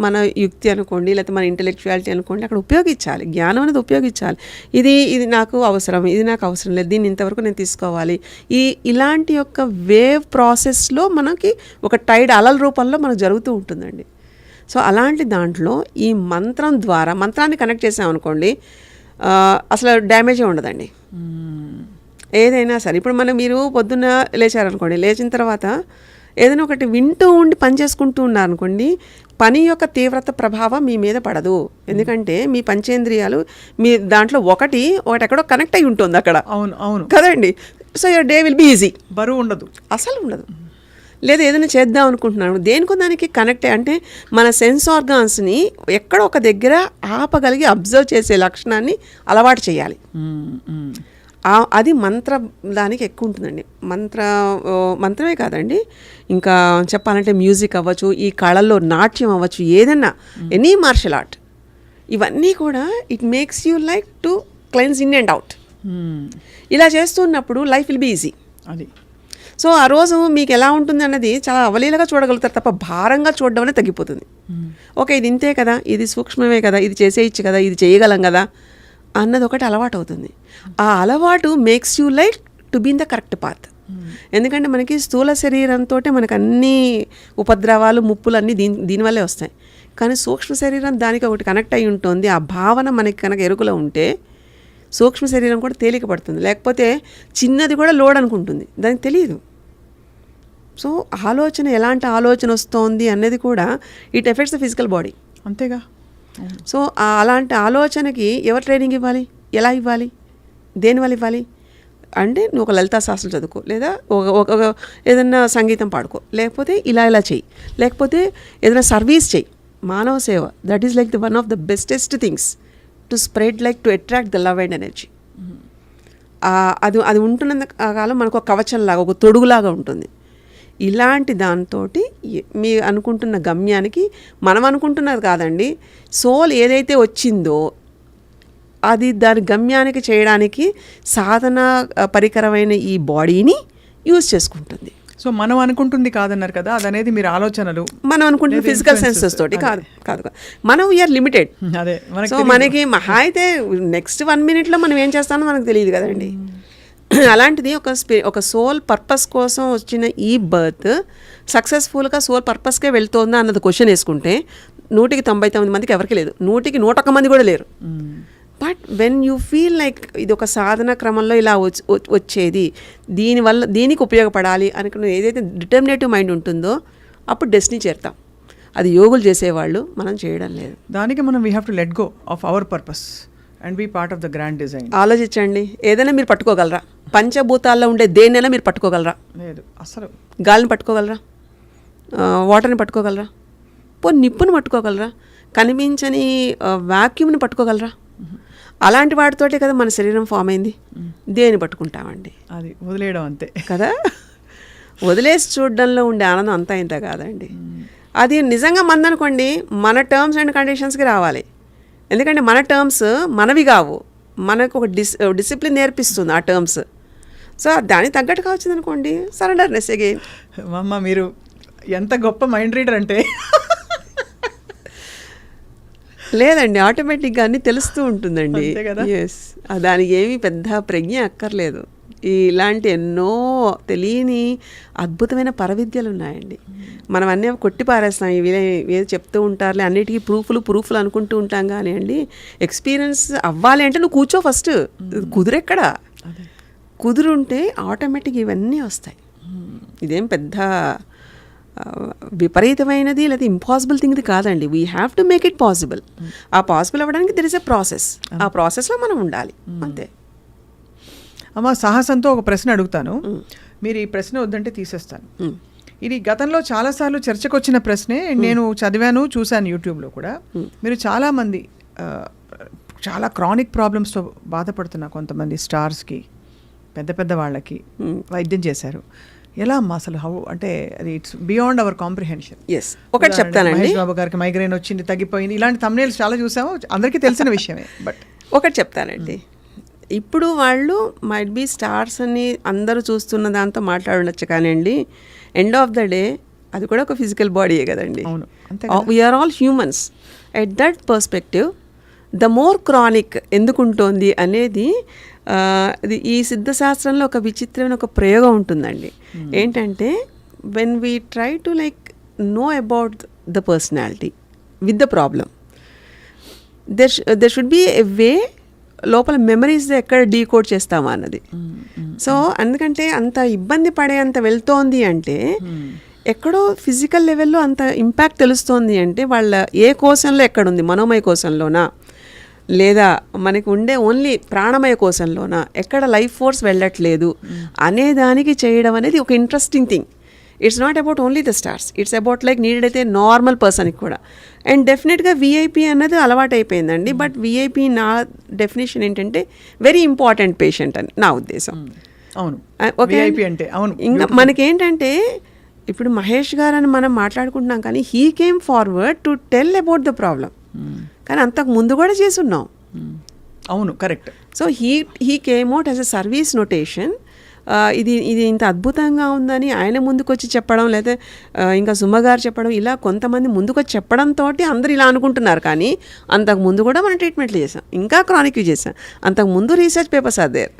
మన యుక్తి అనుకోండి, లేకపోతే మన ఇంటెలెక్చువాలిటీ అనుకోండి, అక్కడ ఉపయోగించాలి. జ్ఞానం అనేది ఉపయోగించాలి. ఇది నాకు అవసరం, ఇది నాకు అవసరం లేదు, దీన్ని ఇంతవరకు నేను తీసుకోవాలి. ఇలాంటి యొక్క వేవ్ ప్రాసెస్లో మనకి ఒక టైడ్ అలల రూపంలో మనకు జరుగుతూ ఉంటుందండి. సో అలాంటి దాంట్లో ఈ మంత్రం ద్వారా, మంత్రాన్ని కనెక్ట్ చేసామనుకోండి, అసలు డ్యామేజే ఉండదండి ఏదైనా సరే. ఇప్పుడు మీరు పొద్దున్న లేచారనుకోండి, లేచిన తర్వాత ఏదైనా ఒకటి వింటూ ఉండి పని చేసుకుంటూ ఉన్నారనుకోండి, పని యొక్క తీవ్రత ప్రభావం మీ మీద పడదు. ఎందుకంటే మీ పంచేంద్రియాలు మీ దాంట్లో ఒకటి ఎక్కడో కనెక్ట్ అయి ఉంటుంది అక్కడ. అవును కదండి. So your day will be easy. బరువు ఉండదు, అసలు ఉండదు. లేదా ఏదైనా చేద్దాం అనుకుంటున్నాను, దేనికో దానికి కనెక్ట్ అంటే మన సెన్స్ ఆర్గాన్స్ని ఎక్కడో ఒక దగ్గర ఆపగలిగి అబ్జర్వ్ చేసే లక్షణాన్ని అలవాటు చేయాలి. అది మంత్ర దానికి ఎక్కువ ఉంటుందండి. మంత్రమే కాదండి, ఇంకా చెప్పాలంటే మ్యూజిక్ అవ్వచ్చు, ఈ కళల్లో నాట్యం అవ్వచ్చు, ఏదన్నా ఎనీ మార్షల్ ఆర్ట్, ఇవన్నీ కూడా it makes you like to cleanse in and out. ఇలా చేస్తున్నప్పుడు లైఫ్ విల్ బీ ఈజీ. అది సో ఆ రోజు మీకు ఎలా ఉంటుంది అన్నది చాలా అవలీలగా చూడగలుగుతారు తప్ప భారంగా చూడడం అనేది తగ్గిపోతుంది. ఓకే, ఇది ఇంతే కదా, ఇది సూక్ష్మమే కదా, ఇది చేసేయచ్చు కదా, ఇది చేయగలం కదా అన్నది ఒకటి అలవాటు అవుతుంది. ఆ అలవాటు makes you like to be in the correct path. ఎందుకంటే మనకి స్థూల శరీరంతో మనకు అన్ని ఉపద్రవాలు ముప్పులు అన్నీ దీనివల్లే వస్తాయి. కానీ సూక్ష్మ శరీరం దానికి ఒకటి కనెక్ట్ అయి ఉంటుంది. ఆ భావన మనకి కనుక ఎరుకలో ఉంటే సూక్ష్మ శరీరం కూడా తేలిక పడుతుంది. లేకపోతే చిన్నది కూడా లోడ్ అనుకుంటుంది, దానికి తెలియదు. సో ఆలోచన ఎలాంటి ఆలోచన వస్తోంది అనేది కూడా it effects the physical body, అంతేగా. సో అలాంటి ఆలోచనకి ఎవరు ట్రైనింగ్ ఇవ్వాలి, ఎలా ఇవ్వాలి, దేనివల్ల ఇవ్వాలి అంటే నువ్వు ఒక లలితా శాస్త్రం చదువుకో, లేదా ఒక ఏదైనా సంగీతం పాడుకో, లేకపోతే ఇలా చెయ్యి, లేకపోతే ఏదైనా సర్వీస్ చెయ్యి, మానవ సేవ. That is like the one of the bestest things to spread like to attract the love and energy. అది ఉంటున్నంత కాలం మనకు ఒక కవచంలాగా, ఒక తొడుగులాగా ఉంటుంది. ఇలాంటి దాంతో మీ అనుకుంటున్న గమ్యానికి, మనం అనుకుంటున్నది కాదండి, సోల్ ఏదైతే వచ్చిందో అది దాని గమ్యానికి చేయడానికి సాధన పరికరమైన ఈ బాడీని యూజ్ చేసుకుంటుంది. సో మనం అనుకుంటుంది కాదన్నారు కదా, అదనేది మీరు ఆలోచనలు మనం అనుకుంటున్న ఫిజికల్ సెన్సెస్ తోటి కాదు కాదు కాదు. మనం వీఆర్ లిమిటెడ్. అదే సో మనకి మహా అయితే నెక్స్ట్ 1 minute మనం ఏం చేస్తామో మనకు తెలియదు కదండి. అలాంటిది ఒక సోల్ పర్పస్ కోసం వచ్చిన ఈ బర్త్ సక్సెస్ఫుల్గా సోల్ పర్పస్కే వెళ్తుందా అన్నది క్వశ్చన్ వేసుకుంటే 199 మందికి ఎవరికి లేదు, 101 మంది కూడా లేరు. But when you feel like ఇది ఒక సాధన క్రమంలో ఇలా వచ్చేది, దీనివల్ల దీనికి ఉపయోగపడాలి అనుకున్న ఏదైతే డిటర్మినేటివ్ మైండ్ ఉంటుందో అప్పుడు డెస్టినీ చేరుతాం. అది యోగులు చేసేవాళ్ళు, మనం చేయడం లేదు. దానికి మనం we have to let go of our purpose and be part of the grand design. ఆలోచించండి, ఏదైనా మీరు పట్టుకోగలరా? పంచభూతాల్లో ఉండే దేన్నైనా మీరు పట్టుకోగలరా? లేదు అసలు. గాలిని పట్టుకోగలరా? వాటర్ని పట్టుకోగలరా? నిప్పుని పట్టుకోగలరా? కనిపించని వాక్యూమ్ని పట్టుకోగలరా? అలాంటి వాటితోటే కదా మన శరీరం ఫామ్ అయింది. దేని పట్టుకుంటామండి? అది వదిలేయడం అంతే కదా. వదిలేసి చూడడంలో ఉండే ఆనందం అంతా ఇంత కాదండి. అది నిజంగా మందనుకోండి, మన టర్మ్స్ అండ్ కండిషన్స్కి రావాలి. ఎందుకంటే మన టర్మ్స్ మనవి కావు, మనకు ఒక డిసిప్లిన్ నేర్పిస్తుంది ఆ టర్మ్స్. సో దానికి తగ్గట్టుగా వచ్చింది అనుకోండి, సరెండర్నెస్ అగైన్. అమ్మ మీరు ఎంత గొప్ప మైండ్ రీడర్ అంటే. లేదండి, ఆటోమేటిక్గా అన్నీ తెలుస్తూ ఉంటుందండి. ఎస్, దానికి ఏమీ పెద్ద ప్రజ్ఞ అక్కర్లేదు. ఇలాంటి ఎన్నో తెలియని అద్భుతమైన పరవిద్యలు ఉన్నాయండి. మనం అన్నీ కొట్టి పారేస్తాం, ఇవి ఏదో చెప్తూ ఉంటారులే, అన్నిటికీ ప్రూఫ్లు అనుకుంటూ ఉంటాం. కానీ అండి, ఎక్స్పీరియన్స్ అవ్వాలి అంటే నువ్వు కూర్చో ఫస్ట్. కుదురెక్కడ? కుదురుంటే ఆటోమేటిక్ ఇవన్నీ వస్తాయి. ఇదేం పెద్ద విపరీతమైనది లేదా ఇంపాసిబుల్ థింగ్ది కాదండి. We have to make it possible. ఆ పాసిబుల్ అవ్వడానికి దెర్ ఇస్ ఎ ప్రాసెస్. ఆ ప్రాసెస్లో మనం ఉండాలి, అంతే. అమ్మ సాహసంతో ఒక ప్రశ్న అడుగుతాను, మీరు ఈ ప్రశ్న వద్దంటే తీసేస్తాను. ఇది గతంలో చాలాసార్లు చర్చకు వచ్చిన ప్రశ్నే, నేను చదివాను, చూశాను యూట్యూబ్లో కూడా. మీరు చాలామంది చాలా క్రానిక్ ప్రాబ్లమ్స్తో బాధపడుతున్న కొంతమంది స్టార్స్కి, పెద్ద పెద్ద వాళ్ళకి వైద్యం చేశారు. ఎలా అమ్మా అసలు? హౌ అంటే అది it's beyond our comprehension. Yes, ఒకటి చెప్తానండి. మహేష్ బాబు గారికి మైగ్రేన్ వచ్చింది, తగ్గిపోయింది, ఇలాంటి thumbnails చాలా చూసాము, అందరికీ తెలిసిన విషయమే. బట్ ఒకటి చెప్తానండి, ఇప్పుడు వాళ్ళు మైట్ బీ స్టార్స్ అని అందరూ చూస్తున్న దాంతో మాట్లాడచ్చు, కానీ అండి ఎండ్ ఆఫ్ ద డే అది కూడా ఒక ఫిజికల్ బాడీయే కదండి. అవును, we are all humans. At that perspective the more chronic ఎందుకు ఉంటుంది అనేది ఈ సిద్ధశాస్త్రంలో ఒక విచిత్రమైన ఒక ప్రయోగం ఉంటుందండి. ఏంటంటే when we try to like know about the personality with the problem, there should be a way లోపల మెమరీస్ ఎక్కడ డీకోడ్ చేస్తామా అన్నది. సో అందుకంటే అంత ఇబ్బంది పడేంత వెళ్తోంది అంటే ఎక్కడో ఫిజికల్ లెవెల్లో అంత ఇంపాక్ట్ తెలుస్తోంది అంటే వాళ్ళ ఏ కోశంలో ఎక్కడుంది, మనోమయ కోశంలోనా లేదా మనకి ఉండే ఓన్లీ ప్రాణమయ కోశంలోనా, ఎక్కడ లైఫ్ ఫోర్స్ వెళ్ళట్లేదు అనేదానికి చేయడం అనేది ఒక interesting thing. It's not about only the stars, it's about like need అయితే నార్మల్ పర్సన్కి కూడా. అండ్ డెఫినెట్గా విఐపి అన్నది అలవాటు అయిపోయిందండి. బట్ విఐపి నా డెఫినేషన్ ఏంటంటే వెరీ ఇంపార్టెంట్ పేషెంట్ అని నా ఉద్దేశం. అవును, ఓకే. అంటే అవును, ఇంకా మనకేంటంటే ఇప్పుడు మహేష్ గారు అని మనం మాట్లాడుకుంటున్నాం, కానీ he came forward to tell about the problem. కానీ అంతకు ముందు కూడా చేసున్నాం. అవును, correct. So he came out as a service notation. ఇది ఇంత అద్భుతంగా ఉందని ఆయన ముందుకు వచ్చి చెప్పడం, లేదా ఇంకా సుమ్మగారు చెప్పడం, ఇలా కొంతమంది ముందుకు వచ్చి చెప్పడంతో అందరూ ఇలా అనుకుంటున్నారు. కానీ అంతకు ముందు కూడా మనం ట్రీట్మెంట్లు చేసాం, ఇంకా క్రానిక్వి చేసాం. అంతకు ముందు రీసెర్చ్ పేపర్స్ ఆర్ దేర్.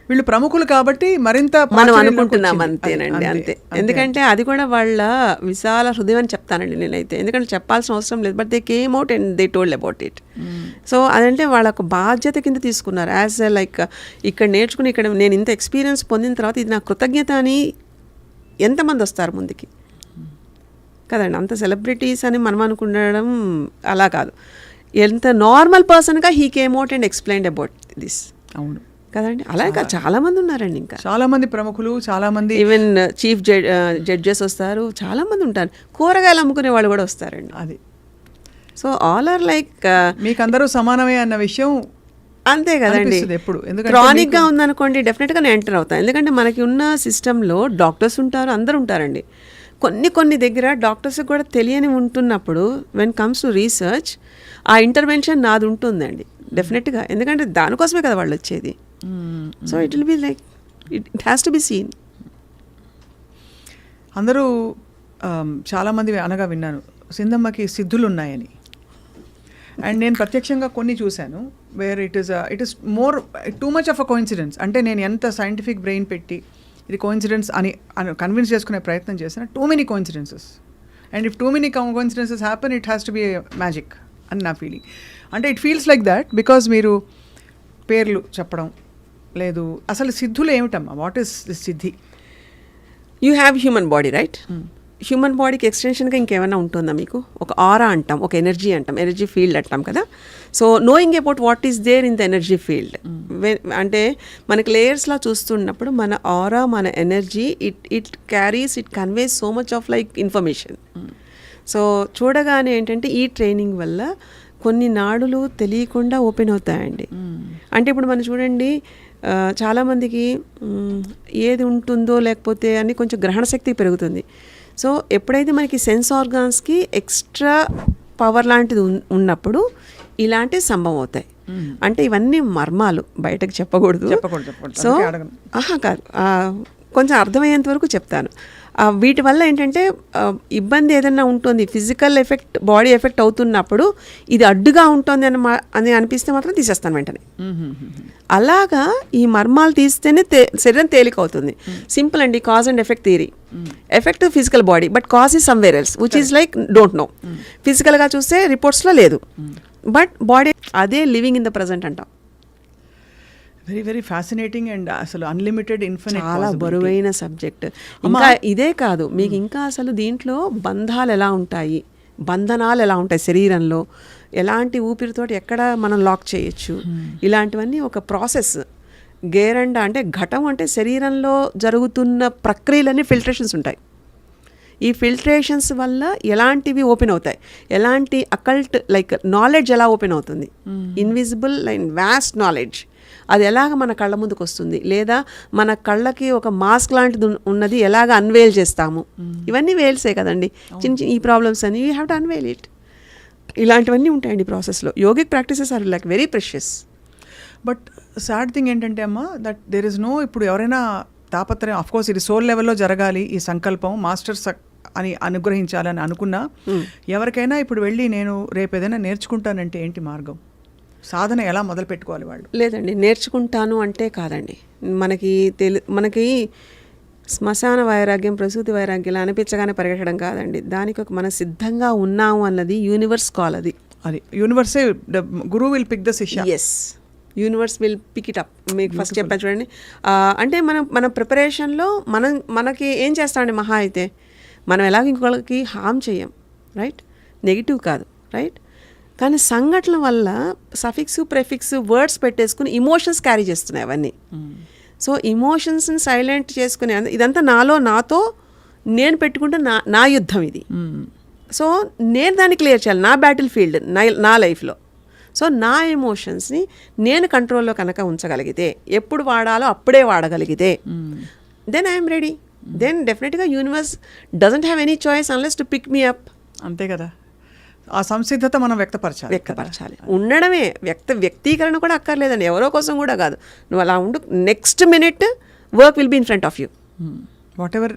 వీళ్ళు ప్రముఖులు కాబట్టి మరింత మనం అనుకుంటున్నాం అంతేనండి, అంతే. ఎందుకంటే అది కూడా వాళ్ళ విశాల హృదయం అని చెప్తానండి నేనైతే. ఎందుకంటే చెప్పాల్సిన అవసరం లేదు, but they came out and they told about it. So అదంటే వాళ్ళ ఒక బాధ్యత కింద తీసుకున్నారు. యాజ్ లైక్ ఇక్కడ నేర్చుకుని ఇక్కడ నేను ఇంత ఎక్స్పీరియన్స్ పొందిన తర్వాత ఇది నా కృతజ్ఞత అని ఎంతమంది వస్తారు ముందుకి కదండి. అంత సెలబ్రిటీస్ అని మనం అనుకునడం అలా కాదు. ఎంత నార్మల్ పర్సన్గా he came out and explained about this. అవును కదండి. అలాగే చాలా మంది ఉన్నారండి, ఇంకా చాలా మంది ప్రముఖులు, చాలా మంది ఈవెన్ చీఫ్ జడ్జెస్ వస్తారు, చాలా మంది ఉంటారు, కూరగాయలు అమ్ముకునే వాళ్ళు కూడా వస్తారండి. అది సో ఆల్ ఆర్ లైక్ మీకు అందరూ సమానమే అన్న విషయం అంతే కదండి. ఎప్పుడు క్రానిక్గా ఉందనుకోండి డెఫినెట్గా నేను ఎంటర్ అవుతాను. ఎందుకంటే మనకి ఉన్న సిస్టంలో డాక్టర్స్ ఉంటారు, అందరూ ఉంటారండి. కొన్ని దగ్గర డాక్టర్స్కి కూడా తెలియని ఉంటున్నప్పుడు వెన్ కమ్స్ టు రీసెర్చ్ ఆ ఇంటర్వెన్షన్ నాది ఉంటుందండి డెఫినెట్గా. ఎందుకంటే దానికోసమే కదా వాళ్ళు వచ్చేది. So it will be like it has to be seen. అందరూ చాలామంది అనగా విన్నాను సింధమ్మకి సిద్ధులు ఉన్నాయని. అండ్ నేను ప్రత్యక్షంగా కొన్ని చూశాను where it is more too much of a coincidence. అంటే నేను ఎంత సైంటిఫిక్ బ్రెయిన్ పెట్టి ఇది కోఇన్సిడెన్స్ అని కన్విన్స్ చేసుకునే ప్రయత్నం చేసిన too many coincidences. And if too many coincidences happen it has to be magic అని నా ఫీలింగ్. అంటే it feels like that because మీరు పేర్లు చెప్పడం లేదు. అసలు సిద్ధులు ఏమిటమ్మా? What is this Siddhi? You have human body, right? Human బాడీకి ఎక్స్టెన్షన్గా ఇంకేమైనా ఉంటుందా మీకు? ఒక ఆరా అంటాం, ఒక ఎనర్జీ అంటాం, ఎనర్జీ ఫీల్డ్ అంటాం కదా. So knowing about what is there in the energy field, అంటే మనకి లేయర్స్లా చూస్తున్నప్పుడు మన ఆరా, మన energy, it carries, it conveys so much of like information. So చూడగానే ఏంటంటే ఈ ట్రైనింగ్ వల్ల కొన్ని నాడులు తెలియకుండా ఓపెన్ అవుతాయండి. అంటే ఇప్పుడు మనం చూడండి, చాలామందికి ఏది ఉంటుందో లేకపోతే అని కొంచెం గ్రహణ శక్తి పెరుగుతుంది. సో ఎప్పుడైతే మనకి సెన్స్ ఆర్గాన్స్కి ఎక్స్ట్రా పవర్ లాంటిది ఉన్నప్పుడు ఇలాంటివి సంభవం అవుతాయి. అంటే ఇవన్నీ మర్మాలు, బయటకు చెప్పకూడదు. సో కాదు, కొంచెం అర్థమయ్యేంత వరకు చెప్తాను. వీటి వల్ల ఏంటంటే ఇబ్బంది ఏదైనా ఉంటుంది, ఫిజికల్ ఎఫెక్ట్, బాడీ ఎఫెక్ట్ అవుతున్నప్పుడు ఇది అడ్డుగా ఉంటుంది అని అనిపిస్తే మాత్రం తీసేస్తాను వెంటనే. అలాగా ఈ మర్మాలు తీస్తేనే శరీరం తేలిక అవుతుంది. సింపుల్ అండి, cause and effect theory. Effect physical body, but cause is somewhere else which is like don't know. ఫిజికల్గా చూస్తే రిపోర్ట్స్లో లేదు, బట్ బాడీ అదే లివింగ్ ఇన్ ద ప్రజెంట్ అంటాం. వెరీ వెరీ ఫ్యాసినేటింగ్ అండ్ అసలు అన్లిమిటెడ్ ఇన్ఫినిట్, చాలా బరువైన సబ్జెక్ట్. ఇంకా ఇదే కాదు, మీకు ఇంకా అసలు దీంట్లో బంధాలు ఎలా ఉంటాయి, బంధనాలు ఎలా ఉంటాయి శరీరంలో, ఎలాంటి ఊపిరితోటి ఎక్కడ మనం లాక్ చేయొచ్చు, ఇలాంటివన్నీ ఒక ప్రాసెస్. గేరండ అంటే ఘటం అంటే శరీరంలో జరుగుతున్న ప్రక్రియలన్నీ ఫిల్టరేషన్స్ ఉంటాయి. ఈ ఫిల్టరేషన్స్ వల్ల ఎలాంటివి ఓపెన్ అవుతాయి, ఎలాంటి అకల్ట్ లైక్ నాలెడ్జ్ ఎలా ఓపెన్ అవుతుంది, ఇన్విజిబుల్ అండ్ వాస్ట్ నాలెడ్జ్ అది ఎలాగ మన కళ్ళ ముందుకు వస్తుంది, లేదా మన కళ్ళకి ఒక మాస్క్ లాంటిది ఉన్నది ఎలాగ అన్వేల్ చేస్తాము. ఇవన్నీ వేల్సే కదండి, చిన్న చిన్న ఈ ప్రాబ్లమ్స్ అని you have to unveil it. ఇలాంటివన్నీ ఉంటాయండి ప్రాసెస్లో. Yogic practices are like very precious. But sad thing ఏంటంటే అమ్మ, దట్ దెర్ ఇస్ నో, ఇప్పుడు ఎవరైనా తాపత్రయం, అఫ్కోర్స్ ఇది సోల్ లెవెల్లో జరగాలి ఈ సంకల్పం, మాస్టర్స్ అని అనుగ్రహించాలని అనుకున్నా, ఎవరికైనా ఇప్పుడు వెళ్ళి నేను రేపు ఏదైనా నేర్చుకుంటానంటే ఏంటి మార్గం? సాధన ఎలా మొదలు పెట్టుకోవాలి వాళ్ళు? లేదండి, నేర్చుకుంటాను అంటే కాదండి. మనకి శ్మశాన వైరాగ్యం, ప్రసూతి వైరాగ్యం అనిపించగానే పరిగెట్టడం కాదండి. దానికి ఒక మన సిద్ధంగా ఉన్నాము అన్నది యూనివర్స్ కాల్. అది యూనివర్సే, guru will pick the shishya. Yes, universe will pick it up. మీకు ఫస్ట్ చెప్పాను చూడండి. అంటే మన ప్రిపరేషన్లో మనకి ఏం చేస్తామండి, మహా అయితే మనం ఎలాగ ఇంకొకరికి హామ్ చేయం, రైట్? నెగిటివ్ కాదు, రైట్? కానీ సంఘటనల వల్ల సఫిక్స్, ప్రెఫిక్స్, వర్డ్స్ పెట్టేసుకుని ఇమోషన్స్ క్యారీ చేస్తున్నాయి అవన్నీ. సో ఇమోషన్స్ని సైలెంట్ చేసుకునే ఇదంతా నాతో నేను పెట్టుకుంటే నా యుద్ధం ఇది. సో నేను దాన్ని క్లియర్ చేయాలి, నా బ్యాటిల్ ఫీల్డ్ నా లైఫ్లో. సో నా ఎమోషన్స్ని నేను కంట్రోల్లో కనుక ఉంచగలిగితే, ఎప్పుడు వాడాలో అప్పుడే వాడగలిగితే, దెన్ ఐఎమ్ రెడీ. దెన్ డెఫినెట్గా universe doesn't have any choice unless to pick me up. అంతే కదా, ఆ సంసిద్ధత మనం వ్యక్తపరచాలి. ఉండడమే, వ్యక్తీకరణ కూడా అక్కర్లేదండి, ఎవరో కోసం కూడా కాదు. నువ్వు అలా ఉండు, next minute work will be in front of you. What ever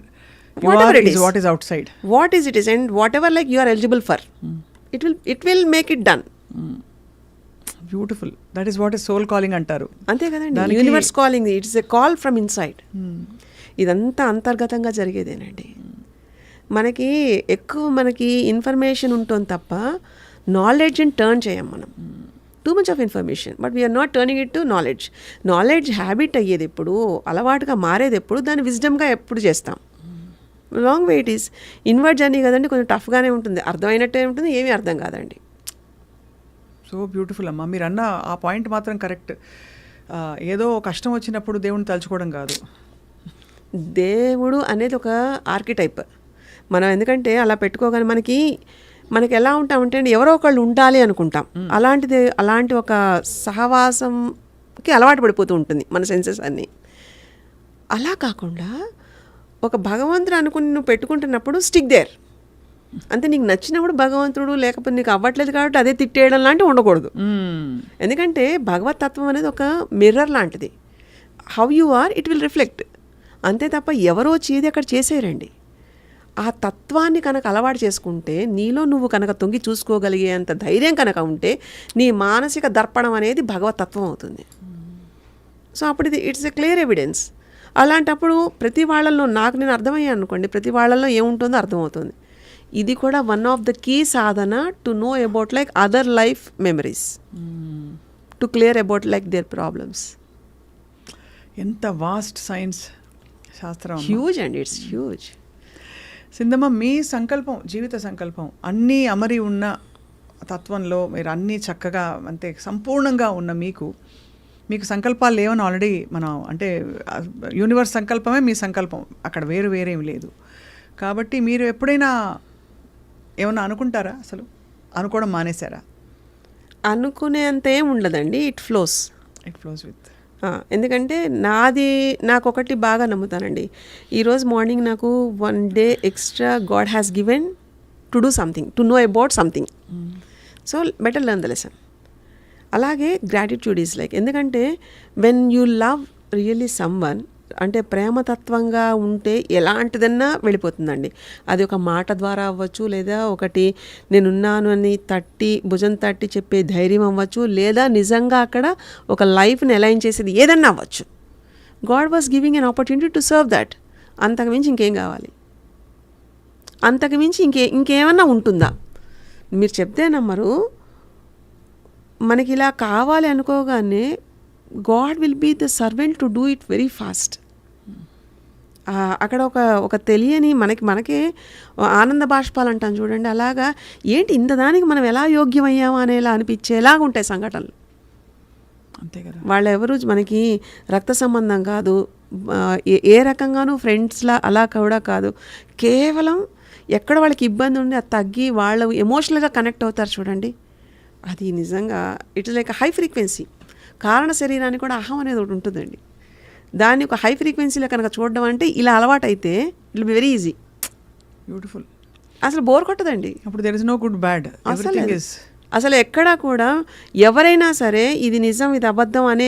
it is, what is outside, what is it is, and whatever like you are eligible for, it will make it done. Beautiful. That is what is soul calling అంటారు. అంతే కదండి, universe calling. It's a call from inside. ఇదంతా అంతర్గతంగా జరిగేదేనండి. మనకి మనకి information ఉంటుంది తప్ప నాలెడ్జ్ని టర్న్ చేయం మనం. Too much of information, but we are not turning it to knowledge. Knowledge habit అయ్యేది ఎప్పుడు, అలవాటుగా మారేది ఎప్పుడు, దాన్ని విజ్డమ్గా ఎప్పుడు చేస్తాం. Long way it is. Inward journey కదండి, కొంచెం టఫ్గానే ఉంటుంది, అర్థమైనట్టే ఉంటుంది, ఏమీ అర్థం కాదండి. సో బ్యూటిఫుల్ అమ్మా, మీరు అన్న ఆ పాయింట్ మాత్రం కరెక్ట్. ఏదో కష్టం వచ్చినప్పుడు దేవుడిని తలుచుకోవడం కాదు. దేవుడు అనేది ఒక ఆర్కిటైప్. మనం ఎందుకంటే అలా పెట్టుకోగానే మనకి ఎలా ఉంటామంటే అండి, ఎవరో ఒకళ్ళు ఉండాలి అనుకుంటాం. అలాంటి ఒక సహవాసంకి అలవాటు పడిపోతూ ఉంటుంది మన సెన్సెస్ అన్నీ. అలా కాకుండా ఒక భగవంతుడు అనుకుని నువ్వు పెట్టుకుంటున్నప్పుడు స్టిక్ దేర్. అంతే, నీకు నచ్చినప్పుడు భగవంతుడు, లేకపోతే నీకు అవ్వట్లేదు కాబట్టి అదే తిట్టేయడం లాంటివి ఉండకూడదు. ఎందుకంటే భగవత్ తత్వం అనేది ఒక మిర్రర్ లాంటిది. How you are, it will reflect. అంతే తప్ప ఎవరో చేది అక్కడ చేసేయరండి. ఆ తత్వాన్ని కనుక అలవాటు చేసుకుంటే, నీలో నువ్వు కనుక తొంగి చూసుకోగలిగేంత ధైర్యం కనుక ఉంటే, నీ మానసిక దర్పణం అనేది భగవతత్వం అవుతుంది. సో అప్పుడు ఇది ఇట్స్ ఎ క్లియర్ ఎవిడెన్స్. అలాంటప్పుడు ప్రతి వాళ్ళల్లో నాకు నేను అర్థమయ్యాను అనుకోండి, ప్రతి వాళ్ళల్లో ఏముంటుందో అర్థమవుతుంది. ఇది కూడా one of the key sadhana to know about like other life memories, to clear about like their problems. ఎంత వాస్ట్ సైన్స్ శాస్త్రం. Huge and it's huge. Sindhamma, మీ సంకల్పం, జీవిత సంకల్పం అన్నీ అమరి ఉన్న తత్వంలో మీరు అన్నీ చక్కగా అంతే సంపూర్ణంగా ఉన్న మీకు సంకల్పాలు లేవని ఆల్రెడీ మనం అంటే యూనివర్స్ సంకల్పమే మీ సంకల్పం, అక్కడ వేరేం లేదు. కాబట్టి మీరు ఎప్పుడైనా ఏమన్నా అనుకుంటారా? అసలు అనుకోవడం మానేశారా? అనుకునేంత ఏం ఉండదండి. It flows with. ఎందుకంటే నాకు ఒకటి బాగా నమ్ముతానండి. ఈరోజు మార్నింగ్ నాకు 1 day extra God has given to do something, to know about something. So better learn the lesson. అలాగే గ్రాటిట్యూడ్ ఈజ్ లైక్, ఎందుకంటే when you love really someone, అంటే ప్రేమతత్వంగా ఉంటే ఎలాంటిదన్నా వెళ్ళిపోతుందండి. అది ఒక మాట ద్వారా అవ్వచ్చు, లేదా ఒకటి నేనున్నాను అని భుజం తట్టి చెప్పే ధైర్యం అవ్వచ్చు, లేదా నిజంగా అక్కడ ఒక లైఫ్ని అలైన్ చేసేది ఏదన్నా అవ్వచ్చు. God was giving an opportunity to serve that. అంతకుమించి ఇంకేం కావాలి? అంతకుమించి ఇంకేమన్నా ఉంటుందా? మీరు చెప్తే నమ్మరు, మనకి ఇలా కావాలి అనుకోగానే God will be the servant to do it very fast. అక్కడ ఒక తెలియని మనకే ఆనంద బాష్పాలు అంటాం చూడండి, అలాగా ఏంటి ఇంత దానికి మనం ఎలా యోగ్యమయ్యామా అనేలా అనిపించేలాగా ఉంటాయి సంఘటనలు. అంతే కదా. వాళ్ళెవరు మనకి రక్త సంబంధం కాదు, ఏ రకంగానూ ఫ్రెండ్స్లా అలా కూడా కాదు. కేవలం ఎక్కడ వాళ్ళకి ఇబ్బంది ఉండి అది తగ్గి వాళ్ళు ఎమోషనల్గా కనెక్ట్ అవుతారు చూడండి, అది నిజంగా ఇట్స్ లైక్ హై ఫ్రీక్వెన్సీ. కారణ శరీరానికి కూడా అహం అనేది ఒకటి ఉంటుందండి. దాన్ని ఒక హై ఫ్రీక్వెన్సీలో కనుక చూడడం అంటే ఇలా అలవాటు అయితే it will be very easy. Beautiful. అసలు బోర్ కొట్టదండి. అప్పుడు there is no good bad. అసలు ఎక్కడా కూడా ఎవరైనా సరే ఇది నిజం ఇది అబద్ధం అనే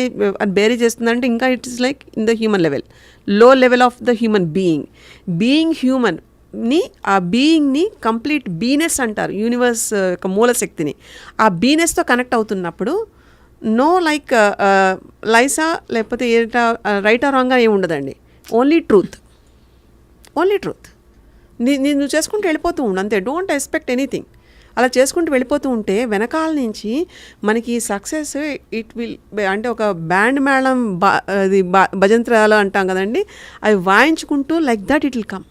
బేరీ చేస్తుందంటే ఇంకా it is like in the human level, low level of the human being human ని, ఆ బీయింగ్ని కంప్లీట్ బీనెస్ అంటారు, యూనివర్స్ యొక్క మూలశక్తిని. ఆ బీనెస్తో కనెక్ట్ అవుతున్నప్పుడు నో లైక్ లైసా లేకపోతే రైట్ ఆర్ రాంగ్గా ఏమి ఉండదండి. Only truth. నువ్వు చేసుకుంటూ వెళ్ళిపోతూ ఉండు అంతే. Don't expect anything. అలా చేసుకుంటూ వెళ్ళిపోతూ ఉంటే వెనకాల నుంచి మనకి సక్సెస్ ఇట్ విల్, అంటే ఒక బ్యాండ్ మేళం అది భజంత్రాలు అంటాం కదండి, అవి వాయించుకుంటూ like that it will come.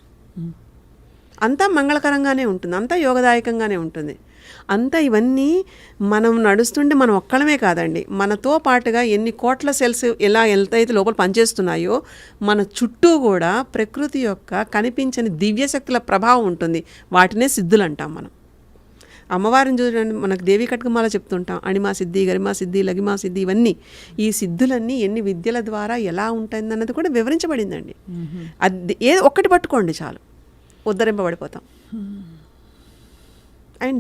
అంతా మంగళకరంగానే ఉంటుంది, అంతా యోగదాయకంగానే ఉంటుంది. అంతా ఇవన్నీ మనం నడుస్తుంటే మనం ఒక్కడమే కాదండి, మనతో పాటుగా ఎన్ని కోట్ల సెల్స్ ఎలా ఎంతైతే లోపల పనిచేస్తున్నాయో మన చుట్టూ కూడా ప్రకృతి యొక్క కనిపించని దివ్యశక్తుల ప్రభావం ఉంటుంది. వాటినే సిద్ధులు అంటాం మనం. అమ్మవారిని చూడండి, మనకు దేవి కట్కమాల చెప్తుంటాం, అణిమా సిద్ధి, గరిమా సిద్ధి, లగిమా సిద్ధి, ఇవన్నీ ఈ సిద్ధులన్నీ ఎన్ని విద్యల ద్వారా ఎలా ఉంటాయన్నది కూడా వివరించబడిందండి. అది ఒక్కటి పట్టుకోండి చాలు, ఉద్ధరింపబడిపోతాం. And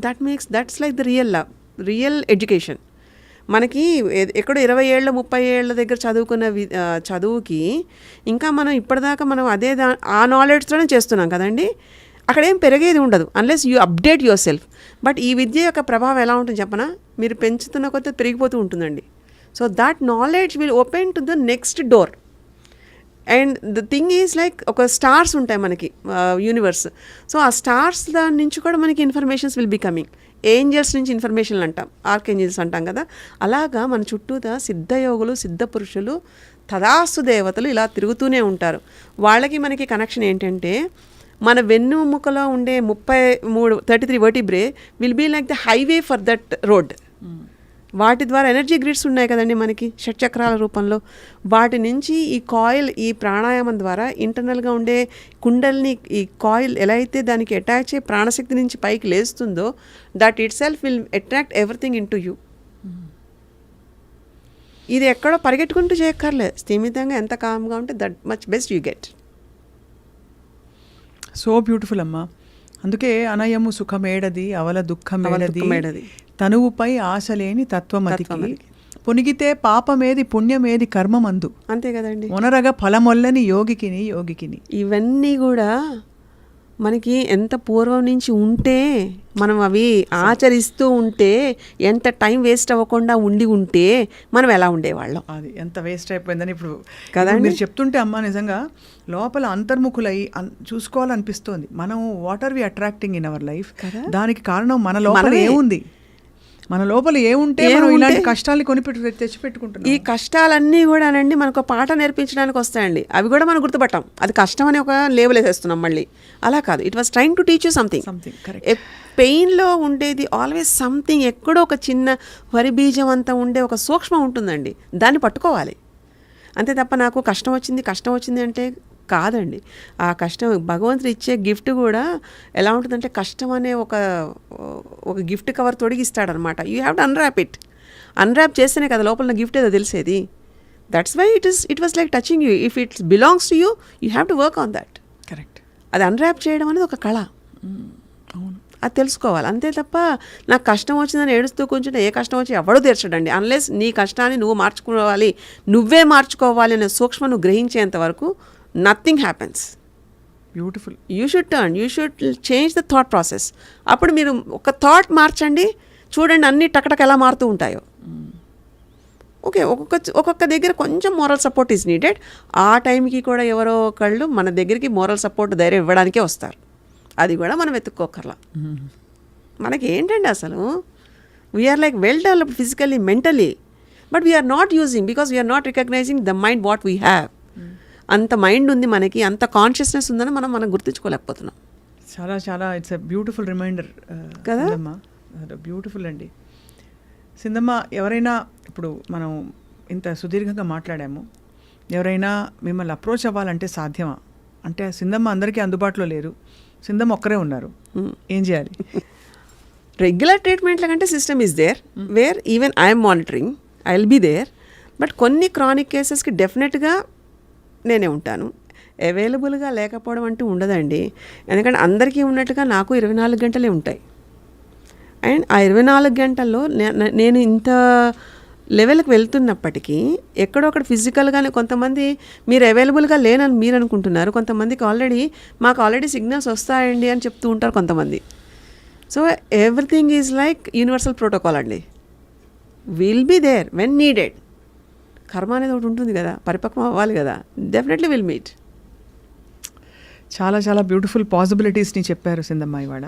that's like the real education. మనకి ఎక్కడో 20 ఏళ్ళ 30 ఏళ్ళ దగ్గర చదువుకున్న చదువుకి ఇంకా మనం ఇప్పటిదాకా మనం ఆ నాలెడ్జ్తోనే చేస్తున్నాం కదండి. అక్కడేం పెరిగేది ఉండదు unless you update your self. But ఈ విద్య యొక్క ప్రభావం ఎలా ఉంటుంది చెప్పనా, మీరు పెంచుతున్న కొద్దీ పెరిగిపోతూ ఉంటుందండి. So that knowledge will open to the next door. And the thing is like ఒక స్టార్స్ ఉంటాయి మనకి యూనివర్స్. సో ఆ స్టార్స్ దాని నుంచి కూడా మనకి informations will be coming. Angels నుంచి ఇన్ఫర్మేషన్లు అంటాం, ఆర్కేంజల్స్ అంటాం కదా. అలాగా మన చుట్టూతా సిద్ధయోగులు, సిద్ధ పురుషులు, తదాస్తు దేవతలు ఇలా తిరుగుతూనే ఉంటారు. వాళ్ళకి మనకి కనెక్షన్ ఏంటంటే మన వెన్నుముకలో ఉండే 33 vertebrae will be like the highway for that road. వాటి ద్వారా ఎనర్జీ గ్రిడ్స్ ఉన్నాయి కదండి మనకి షట్చక్రాల రూపంలో. వాటి నుంచి ఈ కాయిల్, ఈ ప్రాణాయామం ద్వారా ఇంటర్నల్గా ఉండే కుండల్ని, ఈ కాయిల్ ఎలా అయితే దానికి అటాచ్ అయ్యి ప్రాణశక్తి నుంచి పైకి లేస్తుందో that itself will attract everything in to you. ఇది ఎక్కడో పరిగెట్టుకుంటూ చేయక్కర్లేదు, స్థిమితంగా ఎంత కామ్గా ఉంటే that much best you get. So beautiful అమ్మా. అందుకే అనయము సుఖమేడది, అవల దుఃఖమేడది, తనువుపై ఆశలేని తత్వమతికి, పొనిగితే పాపమేది పుణ్యమేది కర్మమందు, అంతే కదండి. ఒనరగా ఫలమొల్లని యోగికిని. ఇవన్నీ కూడా మనకి ఎంత పూర్వం నుంచి ఉంటే మనం అవి ఆచరిస్తూ ఉంటే ఎంత టైం వేస్ట్ అవ్వకుండా ఉంటే మనం ఎలా ఉండేవాళ్ళం. అది ఎంత వేస్ట్ అయిపోయిందని ఇప్పుడు కదండి? మీరు చెప్తుంటే అమ్మ నిజంగా లోపల అంతర్ముఖులై చూసుకోవాలనిపిస్తోంది. మనం what are we attracting in our life, దానికి కారణం మన లోపల మనమే. ఏముంది, మన లోపల ఏముంటే మనం ఇలాంటి కష్టాలు తెచ్చిపెట్టుకుంటున్నాం. ఈ కష్టాలన్నీ కూడానండి మనకు ఒక పాట నేర్పించడానికి వస్తాయండి. అవి కూడా మనం గుర్తుపట్టాం. అది కష్టం అని ఒక లేబుల్ వేసేస్తున్నాం మళ్ళీ. అలా కాదు, it was trying to teach you something. పెయిన్లో ఉండేది ఆల్వేస్ సంథింగ్, ఎక్కడో ఒక చిన్న వరి బీజం అంతా ఉండే ఒక సూక్ష్మం ఉంటుందండి. దాన్ని పట్టుకోవాలి అంతే తప్ప నాకు కష్టం వచ్చింది అంటే కాదండి. ఆ కష్టం భగవంతుడు ఇచ్చే గిఫ్ట్ కూడా ఎలా ఉంటుందంటే కష్టం అనే ఒక గిఫ్ట్ కవర్ తొడిగిస్తాడనమాట. యూ హ్యావ్ టు అన్రాప్ చేస్తేనే కదా లోపల గిఫ్ట్ ఏదో తెలిసేది. That's why it was like touching you. If it's belongs to you, you have to work on that. Correct. అది అన్రాప్ చేయడం అనేది ఒక కళ. అవును, అది తెలుసుకోవాలి అంతే తప్ప నాకు కష్టం వచ్చిందని ఏడుస్తూ కూర్చుంటే ఏ కష్టం వచ్చి ఎవడో తీర్చడండి. అన్లెస్ నీ కష్టాన్ని నువ్వే మార్చుకోవాలి అనే సూక్ష్మం నువ్వు గ్రహించేంత వరకు nothing happens. Beautiful. You should change the thought process. అప్పుడు మీరు ఒక థాట్ మార్చండి, చూడండి అన్నీ టకటక ఎలా మారుతూ ఉంటాయో. ఓకే, ఒక్కొక్క దగ్గర కొంచెం మోరల్ సపోర్ట్ ఈజ్ నీడెడ్. ఆ టైంకి కూడా ఎవరో ఒకళ్ళు మన దగ్గరికి మోరల్ సపోర్ట్ ధైర్యం ఇవ్వడానికే వస్తారు. అది కూడా మనం వెతుక్కోకర్లా. మనకి ఏంటండి అసలు we are like well developed physically, mentally, but we are not using because we are not recognising the mind what we have. అంత మైండ్ ఉంది మనకి, అంత కాన్షియస్నెస్ ఉందని మనం గుర్తించుకోలేకపోతున్నాం. చాలా చాలా ఇట్స్ ఎ బ్యూటిఫుల్ రిమైండర్ కదా. బ్యూటిఫుల్ అండి. సింధమ్మ, ఎవరైనా ఇప్పుడు మనం ఇంత సుదీర్ఘంగా మాట్లాడాము, ఎవరైనా మిమ్మల్ని అప్రోచ్ అవ్వాలంటే సాధ్యమా? అంటే సింధమ్మ అందరికీ అందుబాటులో లేరు, సింధమ్మ ఒక్కరే ఉన్నారు, ఏం చేయాలి? రెగ్యులర్ ట్రీట్మెంట్ల కంటే system is there where even I'm monitoring, I will be there. But కొన్ని క్రానిక్ కేసెస్కి డెఫినెట్గా నేనే ఉంటాను. అవైలబుల్గా లేకపోవడం అంటూ ఉండదండి. ఎందుకంటే అందరికీ ఉన్నట్టుగా నాకు 24 గంటలే ఉంటాయి. అండ్ ఆ 24 గంటల్లో నేను ఇంత లెవెల్కి వెళ్తున్నప్పటికీ ఎక్కడొక్కడ ఫిజికల్గానే కొంతమంది మీరు అవైలబుల్గా లేనని మీరు అనుకుంటున్నారు, కొంతమందికి మాకు ఆల్రెడీ సిగ్నల్స్ వస్తాయండి అని చెప్తూ ఉంటారు కొంతమంది. So everything is like universal protocol అండి. Will be there when needed. కర్మ అనేది ఒకటి ఉంటుంది కదా, పరిపక్వం అవ్వాలి కదా, డెఫినెట్లీ విల్ మీట్. చాలా చాలా బ్యూటిఫుల్ పాసిబిలిటీస్ని చెప్పారు సింధమ్మ ఇవాళ.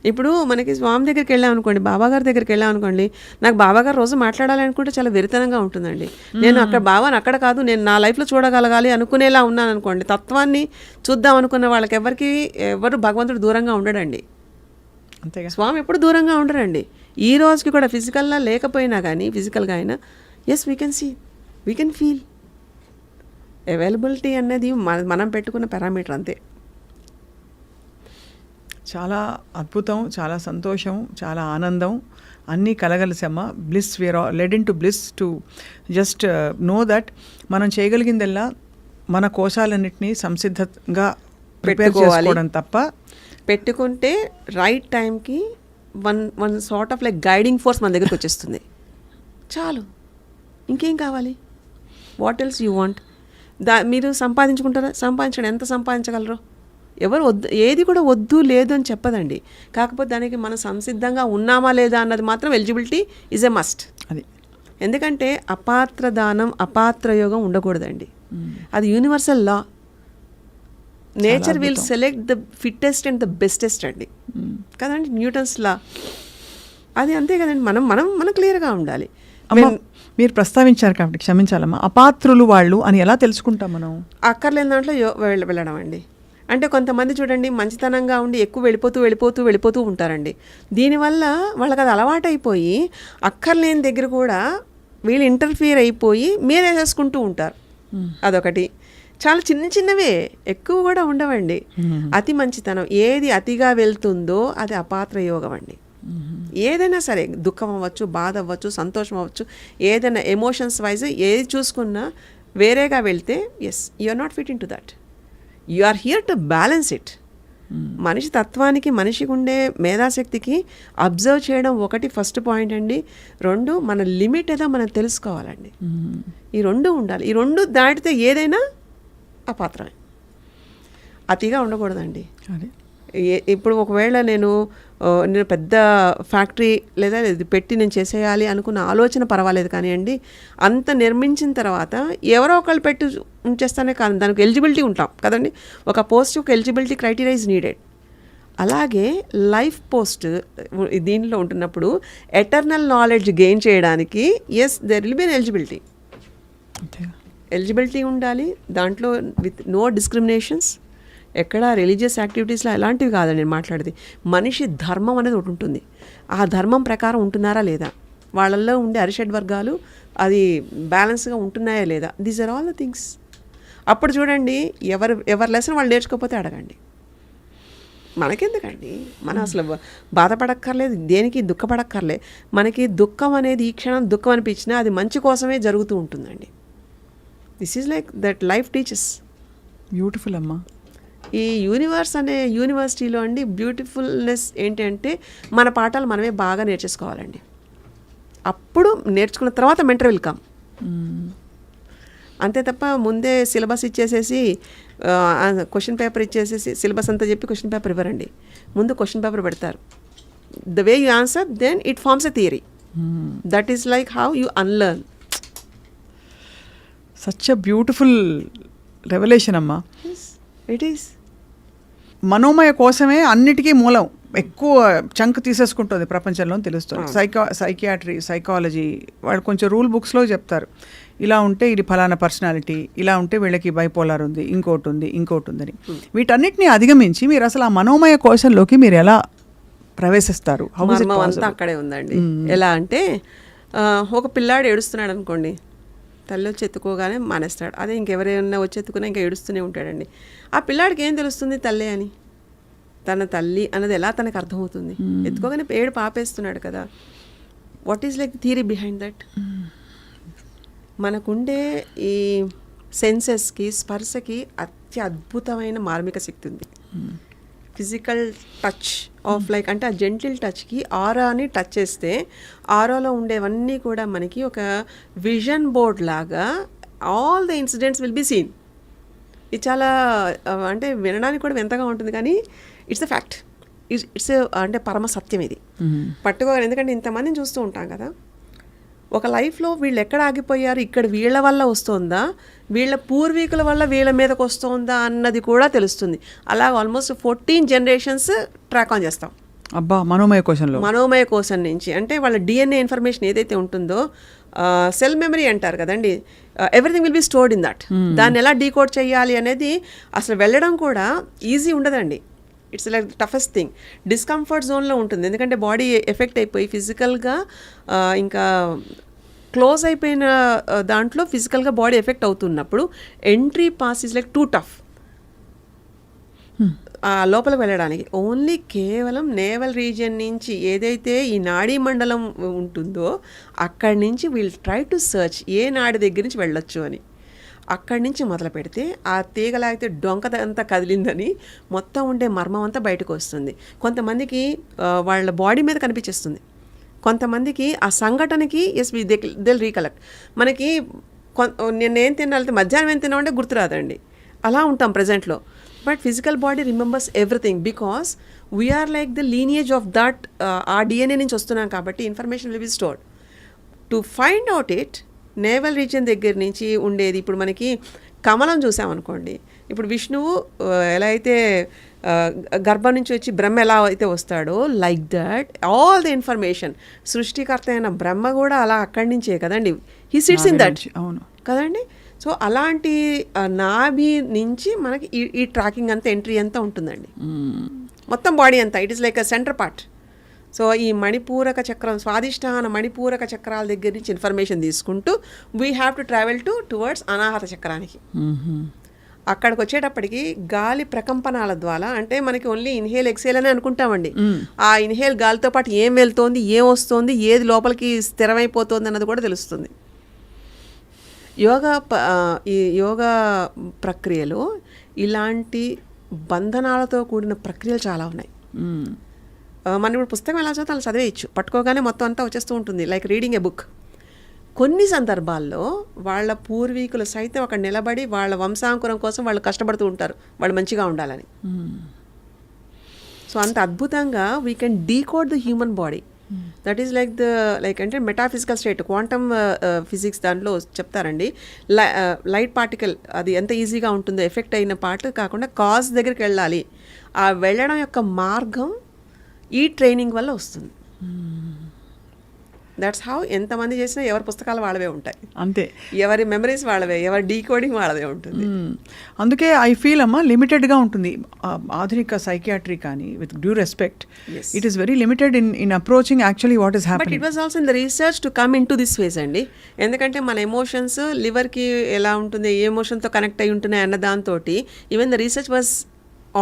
ఇప్పుడు మనకి స్వామి దగ్గరికి వెళ్ళామనుకోండి, బాబాగారి దగ్గరికి వెళ్ళామనుకోండి, నాకు బాబాగారు రోజు మాట్లాడాలి అనుకుంటే చాలా వెరితనంగా ఉంటుందండి. నేను అక్కడ బాబాని అక్కడ కాదు, నేను నా లైఫ్లో చూడగలగాలి అనుకునేలా ఉన్నాను అనుకోండి, తత్వాన్ని చూద్దాం అనుకున్న వాళ్ళకి ఎవరు భగవంతుడు దూరంగా ఉండడండి. అంతేగా, స్వామి ఎప్పుడు దూరంగా ఉండరండి. ఈ రోజుకి కూడా ఫిజికల్గా లేకపోయినా కానీ ఫిజికల్గా అయినా yes we can see, we can feel. Availability అనేది మనం పెట్టుకున్న పారామీటర్ అంతే. చాలా అద్భుతం, చాలా సంతోషం, చాలా ఆనందం అన్నీ కలగలిసమ్మ. Bliss, we are led in to bliss to just know that మనం చేయగలిగిందల్లా మన కోశాలన్నింటినీ సంసిద్ధంగా ప్రిపేర్ చేసుకోవడం తప్ప, పెట్టుకుంటే రైట్ టైంకి one sort of like guiding force మన దగ్గరికి వచ్చేస్తుంది. చాలు, ఇంకేం కావాలి? What else you want? మీరు సంపాదించుకుంటారా? సంపాదించండి, ఎంత సంపాదించగలరో. ఎవరు వద్దు, ఏది కూడా వద్దు లేదు అని చెప్పదండి. కాకపోతే దానికి మనం సంసిద్ధంగా ఉన్నామా లేదా అన్నది మాత్రం ఎలిజిబిలిటీ ఈజ్ ఎ మస్ట్. అది ఎందుకంటే అపాత్ర దానం అపాత్ర యోగం ఉండకూడదండి. అది universal law. Nature will select the fittest and the bestest అండి, కదండి, న్యూటన్స్ లా. అది అంతే కదండి. మనం క్లియర్గా ఉండాలి. మీరు ప్రస్తావించారు కాబట్టి క్షమించాలమ్మా, అపాత్రులు వాళ్ళు అని ఎలా తెలుసుకుంటాం మనం? అక్కర్లేని దాంట్లో వెళ్ళడం అండి. అంటే కొంతమంది చూడండి మంచితనంగా ఉండి ఎక్కువ వెళ్ళిపోతూ ఉంటారండి. దీనివల్ల వాళ్ళకి అది అలవాటైపోయి అక్కర్లేని దగ్గర కూడా వీళ్ళు ఇంటర్ఫియర్ అయిపోయి మీరేసేసుకుంటూ ఉంటారు. అదొకటి. చాలా చిన్నవే, ఎక్కువ కూడా ఉండవండి. అతి మంచితనం ఏది అతిగా వెళ్తుందో అది అపాత్ర యోగం అండి. ఏదైనా సరే, దుఃఖం అవ్వచ్చు, బాధ అవ్వచ్చు, సంతోషం అవ్వచ్చు, ఏదైనా ఎమోషన్స్ వైజ్ ఏది చూసుకున్నా వేరేగా వెళ్తే yes you are not fit in to that. You are here to balance it. మనిషి తత్వానికి, మనిషికి ఉండే మేధాశక్తికి అబ్జర్వ్ చేయడం ఒకటి ఫస్ట్ పాయింట్ అండి. 2 మన లిమిట్ ఏదో మనం తెలుసుకోవాలండి. ఈ 2 ఉండాలి. ఈ 2 దాటితే ఏదైనా అపాత్రమే. అతిగా ఉండకూడదండి. ఇప్పుడు ఒకవేళ నేను పెద్ద ఫ్యాక్టరీ లేదా ఇది పెట్టి నేను చేసేయాలి అనుకున్న ఆలోచన పర్వాలేదు కానివ్వండి, అంత నిర్మించిన తర్వాత ఎవరో ఒకళ్ళు పెట్టి ఉంచేస్తానే కాదు, దానికి ఎలిజిబిలిటీ ఉంటాం కదండి. ఒక పోస్ట్ ఒక ఎలిజిబిలిటీ క్రైటీరియా ఇస్ నీడెడ్. అలాగే లైఫ్ పోస్ట్ దీనిలో ఉంటున్నప్పుడు ఎటర్నల్ నాలెడ్జ్ గెయిన్ చేయడానికి there will be an eligibility. Eligibility ఉండాలి దాంట్లో, విత్ నో డిస్క్రిమినేషన్స్. ఎక్కడ రిలీజియస్ యాక్టివిటీస్లో ఎలాంటివి కాదండి నేను మాట్లాడేది. మనిషి ధర్మం అనేది ఒకటి ఉంటుంది. ఆ ధర్మం ప్రకారం ఉంటున్నారా లేదా, వాళ్ళల్లో ఉండే అరిషడ్ వర్గాలు అది బ్యాలెన్స్గా ఉంటున్నాయా లేదా, these are all the things. అప్పుడు చూడండి, ఎవరి లెసన్ వాళ్ళు నేర్చుకోకపోతే అడగండి. మనకెందుకండి, మనం అసలు బాధపడక్కర్లేదు, దేనికి దుఃఖపడక్కర్లే. మనకి దుఃఖం అనేది ఈ క్షణం దుఃఖం అనిపించినా అది మంచి కోసమే జరుగుతూ ఉంటుందండి. This is like that life teachers. Beautiful అమ్మా. ఈ యూనివర్స్ అనే యూనివర్సిటీలో అండి బ్యూటిఫుల్నెస్ ఏంటి అంటే మన పాఠాలు మనమే బాగా నేర్చేసుకోవాలండి. అప్పుడు నేర్చుకున్న తర్వాత మెంటర్ విల్ కమ్. అంతే తప్ప ముందే సిలబస్ ఇచ్చేసేసి క్వశ్చన్ పేపర్ ఇచ్చేసేసి సిలబస్ అంతా చెప్పి క్వశ్చన్ పేపర్ ఇవ్వరండి. ముందు క్వశ్చన్ పేపర్ పెడతారు. The way you answer then it forms a theory. That is like how you unlearn. Such a beautiful revolution అమ్మా. It is. మనోమయ కోసమే అన్నిటికీ మూలం, ఎక్కువ చంక్ తీసేసుకుంటుంది ప్రపంచంలో తెలుస్తుంది. సైకియాట్రీ, సైకాలజీ వాళ్ళు కొంచెం రూల్ బుక్స్లో చెప్తారు, ఇలా ఉంటే ఇది ఫలానా పర్సనాలిటీ, ఇలా ఉంటే వీళ్ళకి బైపోలార్ ఉంది, ఇంకోటి ఉందని. వీటన్నిటిని అధిగమించి మీరు అసలు ఆ మనోమయ కోశంలోకి మీరు ఎలా ప్రవేశిస్తారు? అంతా అక్కడే ఉందండి. ఎలా అంటే ఒక పిల్లాడు ఏడుస్తున్నాడు అనుకోండి, తల్లి వచ్చి ఎత్తుకోగానే మానేస్తాడు. అదే ఇంకెవరైనా వచ్చి ఎత్తుకున్నా ఇంకా ఏడుస్తూనే ఉంటాడండి. ఆ పిల్లాడికి ఏం తెలుస్తుంది తల్లి అని, తన తల్లి అన్నది ఎలా తనకు అర్థమవుతుంది? ఎత్తుకోగానే ఏడు పాపేస్తున్నాడు కదా. What is like theory behind that? మనకుండే ఈ సెన్సెస్కి, స్పర్శకి అద్భుతమైన మార్మిక శక్తి ఉంది. ఫిజికల్ టచ్ ఆఫ్ లైక్ అంటే ఆ జెంటిల్ టచ్కి ఆరాని టచ్ చేస్తే ఆరాలో ఉండేవన్నీ కూడా మనకి ఒక విజన్ బోర్డ్ లాగా all the incidents will be seen. ఇది చాలా అంటే వినడానికి కూడా వింతగా ఉంటుంది, కానీ ఇట్స్ అ ఫ్యాక్ట్. ఇట్స్ అంటే పరమ సత్యం ఇది. పట్టుకోవాలి. ఎందుకంటే ఇంతమందిని చూస్తూ ఉంటాం కదా, ఒక లైఫ్లో వీళ్ళు ఎక్కడ ఆగిపోయారు, ఇక్కడ వీళ్ళ వల్ల వస్తుందా, వీళ్ళ పూర్వీకుల వల్ల వీళ్ళ మీదకి వస్తుందా అన్నది కూడా తెలుస్తుంది. అలా ఆల్మోస్ట్ 14 జనరేషన్స్ ట్రాక్ ఆన్ చేస్తాం. అబ్బా, మనోమయ కోశం నుంచి. అంటే వాళ్ళ డిఎన్ఏ ఇన్ఫర్మేషన్ ఏదైతే ఉంటుందో, సెల్ మెమరీ అంటారు కదండి, everything will be stored in that. దాన్ని ఎలా డీకోడ్ చేయాలి అనేది అసలు వెళ్ళడం కూడా ఈజీ ఉండదండి. It's like toughest thing. Discomfort జోన్లో ఉంటుంది, ఎందుకంటే బాడీ ఎఫెక్ట్ అయిపోయి ఫిజికల్గా ఇంకా క్లోజ్ అయిపోయిన దాంట్లో ఫిజికల్గా బాడీ ఎఫెక్ట్ అవుతున్నప్పుడు entry pass is like two tough. లోపలికి వెళ్ళడానికి ఓన్లీ కేవలం నేవల్ రీజియన్ నుంచి ఏదైతే ఈ నాడీ మండలం ఉంటుందో అక్కడి నుంచి వీల్ ట్రై టు సర్చ్ ఏ నాడి దగ్గర నుంచి వెళ్ళొచ్చు అని. అక్కడి నుంచి మొదలు పెడితే ఆ తీగలాగితే డొంకదంతా కదిలిందని మొత్తం ఉండే మర్మం అంతా బయటకు వస్తుంది. కొంతమందికి వాళ్ళ బాడీ మీద కనిపించేస్తుంది, కొంతమందికి ఆ సంఘటనకి దిల్ రీకలెక్ట్. మనకి నేనేం తినాలి, మధ్యాహ్నం ఏం తిన్నామంటే గుర్తురాదండి, అలా ఉంటాం ప్రజెంట్లో. But physical body remembers everything because we are like the lineage of that. ఆ డిఎన్ఏ నుంచి వస్తున్నాం కాబట్టి information will be stored. To find out it naval region దగ్గర నుంచి ఉండేది. ఇప్పుడు మనకి కమలం చూసామనుకోండి, ఇప్పుడు విష్ణువు ఎలా అయితే గర్భం నుంచి వచ్చి బ్రహ్మ ఎలా అయితే వస్తాడో, like that all the information సృష్టికర్త అయిన బ్రహ్మ కూడా అలా అక్కడి నుంచే కదండి, హీ సిట్స్ ఇన్ దట్. అవును కదండి. సో అలాంటి నాభి నుంచి మనకి ఈ ట్రాకింగ్ అంతా, ఎంట్రీ అంతా ఉంటుందండి, మొత్తం బాడీ అంతా. It is like a centre part. So ఈ మణిపూరక చక్రం, స్వాదిష్టాన మణిపూరక చక్రాల దగ్గర నుంచి ఇన్ఫర్మేషన్ తీసుకుంటూ we have to travel towards Anahata చక్రానికి. అక్కడికి వచ్చేటప్పటికి గాలి ప్రకంపనాల ద్వారా, అంటే మనకి ఓన్లీ ఇన్హేల్ ఎక్సేల్ అని అనుకుంటామండి, ఆ ఇన్హేల్ గాలితో పాటు ఏం వెళ్తోంది, ఏం వస్తోంది, ఏది లోపలికి స్థిరమైపోతుంది అన్నది కూడా తెలుస్తుంది. ఈ యోగా ప్రక్రియలో ఇలాంటి బంధనాలతో కూడిన ప్రక్రియలు చాలా ఉన్నాయి. మనం ఇప్పుడు పుస్తకం ఎలా చదివితే అలా చదివేయచ్చు, పట్టుకోగానే మొత్తం అంతా వచ్చేస్తూ ఉంటుంది, లైక్ రీడింగ్ ఏ బుక్. కొన్ని సందర్భాల్లో వాళ్ళ పూర్వీకులు సైతం అక్కడ నిలబడి వాళ్ళ వంశాంకురం కోసం వాళ్ళు కష్టపడుతూ ఉంటారు, వాళ్ళు మంచిగా ఉండాలని. సో అంత అద్భుతంగా we can decode the human body. That is like అంటే మెటాఫిజికల్ స్టేట్, క్వాంటమ్ ఫిజిక్స్ దాంట్లో చెప్తారండి. లైట్ పార్టికల్ అది ఎంత ఈజీగా ఉంటుందో ఎఫెక్ట్ అయిన పార్ట్ కాకుండా కాజ్ దగ్గరికి వెళ్ళాలి. ఆ వెళ్ళడం యొక్క మార్గం ఈ ట్రైనింగ్ వల్ల వస్తుంది. దట్స్ హౌ ఎంతమంది చేసినా ఎవరి పుస్తకాలు వాళ్ళవే ఉంటాయి, అంతే. ఎవరి మెమరీస్ వాళ్ళవే, ఎవరి డీకోడింగ్ వాళ్ళదే ఉంటుంది. అందుకే ఐ ఫీల్ అమ్మా లిమిటెడ్గా ఉంటుంది ఆధునిక సైకియాట్రీ కానీ, with due respect, it is very limited in approaching actually what is but happening. It was also in the research to come in to this phase అండి. ఎందుకంటే మన ఎమోషన్స్ లివర్కి ఎలా ఉంటుంది, ఏ ఎమోషన్తో కనెక్ట్ అయి ఉంటున్నాయి అన్న దాంతో even the research was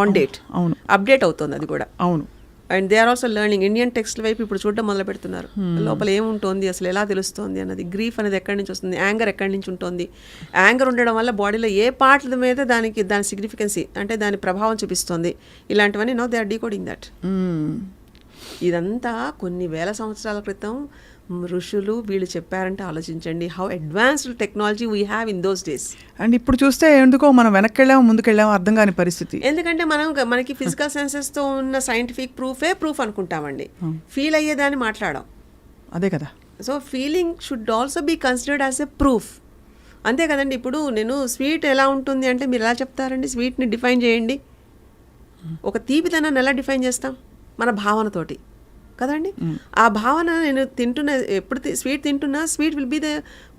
on date. అవును, అప్డేట్ అవుతుంది అది కూడా. అవును. And they are also learning. Indian text వైపు ఇప్పుడు చూడడం మొదలు పెడుతున్నారు. లోపల ఏముంటుంది, అసలు ఎలా తెలుస్తుంది అన్నది, గ్రీఫ్ అనేది ఎక్కడి నుంచి వస్తుంది, యాంగర్ ఎక్కడి నుంచి ఉంటుంది, యాంగర్ ఉండడం వల్ల బాడీలో ఏ పార్ట్ల మీద దాని సిగ్నిఫికెన్సీ అంటే దాని ప్రభావం చూపిస్తుంది, ఇలాంటివన్నీ no they are decoding that. ఇదంతా కొన్ని వేల సంవత్సరాల క్రితం ఋషులు వీళ్ళు చెప్పారంటే ఆలోచించండి how advanced technology we have in those days. And ఇప్పుడు చూస్తే ఎందుకో మనం వెనక్కి వెళ్ళాము ముందుకెళ్ళాము అర్థం కాని పరిస్థితి. ఎందుకంటే మనకి ఫిజికల్ సెన్సెస్తో ఉన్న సైంటిఫిక్ ప్రూఫ్ అనుకుంటామండి, ఫీల్ అయ్యేదాన్ని మాట్లాడాం. అదే కదా. So feeling should also be considered as a proof. అంతే కదండి. ఇప్పుడు నేను స్వీట్ ఎలా ఉంటుంది అంటే మీరు ఎలా చెప్తారండి, స్వీట్ని డిఫైన్ చేయండి. ఒక తీపిదనాన్ని ఎలా డిఫైన్ చేస్తాం, మన భావనతోటి కదండి. ఆ భావన నేను తింటున్న ఎప్పుడు స్వీట్ తింటున్నా sweet will be the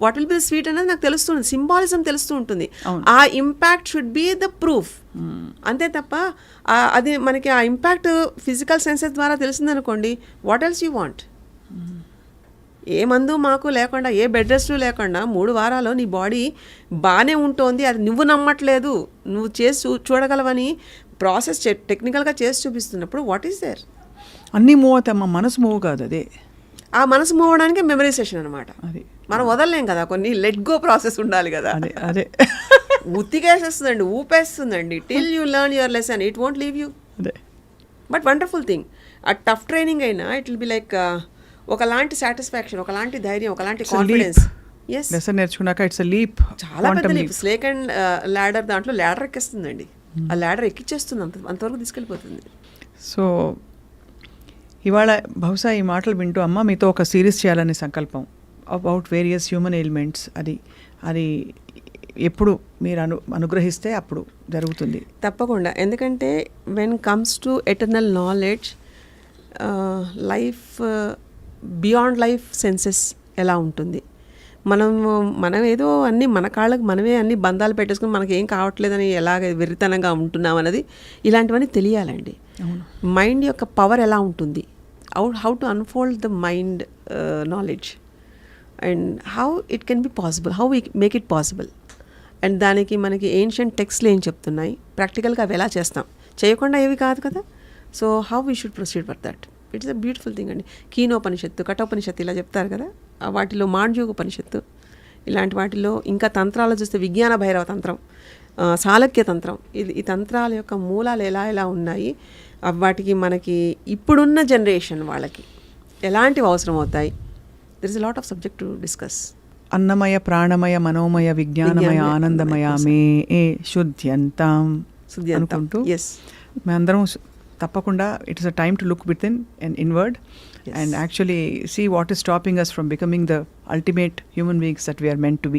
what will be the sweet అనేది నాకు తెలుస్తుంది, సింబాలిజం తెలుస్తూ ఉంటుంది. ఆ impact should be the proof. అంతే తప్ప అది మనకి ఆ ఇంపాక్ట్ ఫిజికల్ సెన్సెస్ ద్వారా తెలిసిందనుకోండి, వాట్ ఎల్స్ యూ వాంట్. ఏ మందు మాకు లేకుండా, ఏ బెడ్ రెస్ట్ లేకుండా 3 వారాలు నీ బాడీ బాగానే ఉంటుంది, అది నువ్వు నమ్మట్లేదు, నువ్వు చేసి చూడగలవని ప్రాసెస్ టెక్నికల్గా చేసి చూపిస్తున్నప్పుడు వాట్ ఈస్ దేర్? అన్నీ మూవ్ అవుతాయి, మా మనసు మూవ్ కాదు. అదే ఆ మనసు మూవ్ అవడానికి మెమరైజేషన్ అనమాట. అది మనం వదలలేం కదా, కొన్ని లెట్ గో ప్రాసెస్ ఉండాలి కదా. అదే అదే ఉత్తికేసేస్తుందండి, ఊపేస్తుందండి. Till you learn your lesson it won't leave you. అదే బట్ వండర్ఫుల్ థింగ్. ఆ టఫ్ ట్రైనింగ్ అయినా ఇట్ విల్ బి లైక్ ఒకలాంటి సాటిస్ఫాక్షన్, ఒకలాంటి ధైర్యం, ఒకలాంటి కాన్ఫిడెన్స్. ఎస్, లెసన్ నేర్చుకున్నాక ఇట్స్ ఎ లీప్, చాలా పెద్ద లీప్. స్నేక్ అండ్ ల్యాడర్, దాంట్లో ల్యాడర్ ఎక్కిస్తుందండి. ఆ ల్యాడర్ ఎక్కిచ్చేస్తుంది, అంతవరకు తీసుకెళ్ళిపోతుంది. సో ఇవాళ బహుశా ఈ మాటలు వింటూ అమ్మ మీతో ఒక సిరీస్ చేయాలనే సంకల్పం అబౌట్ వేరియస్ హ్యూమన్ ఎలిమెంట్స్. అది ఎప్పుడు మీరు అనుగ్రహిస్తే అప్పుడు జరుగుతుంది తప్పకుండా. ఎందుకంటే when comes to eternal knowledge, life beyond life senses ఎలా ఉంటుంది, మనం ఏదో అన్నీ మన కాళ్ళకు మనమే అన్ని బంధాలు పెట్టేసుకుని మనకి ఏం కావట్లేదని ఎలాగ వెర్రితనంగా ఉంటున్నాం అన్నది, ఇలాంటివన్నీ తెలియాలండి. మైండ్ యొక్క పవర్ ఎలా ఉంటుంది, how to unfold the mind knowledge and how it can be possible, how we make it possible. And దానికి మనకి ఏన్షియంట్ టెక్స్ట్లు ఏం చెప్తున్నాయి, ప్రాక్టికల్గా అవి ఎలా చేస్తాం, చేయకుండా ఏవి కాదు కదా. So how we should proceed for that. It's a beautiful thing అండి. కీనోపనిషత్తు, కఠోపనిషత్తు ఇలా చెప్తారు కదా, వాటిలో మాండ్యూకోపనిషత్తు, ఇలాంటి వాటిలో ఇంకా తంత్రాలు చూస్తే విజ్ఞాన భైరవ తంత్రం, సాళక్య తంత్రం, ఈ తంత్రాల యొక్క మూలాలు ఎలా ఉన్నాయి, వాటికి మనకి ఇప్పుడున్న జనరేషన్ వాళ్ళకి ఎలాంటివి అవసరం అవుతాయి. There is a lot of subject to discuss. అన్నమయ ప్రాణమయ మనోమయ విజ్ఞానమయ ఆనందమయ మే శుద్ధ్యంతాం అనుకుంటూ మేమందరం తప్పకుండా it is a time to look with in and inward and actually see what is stopping us from becoming the ultimate human beings that we are meant to be.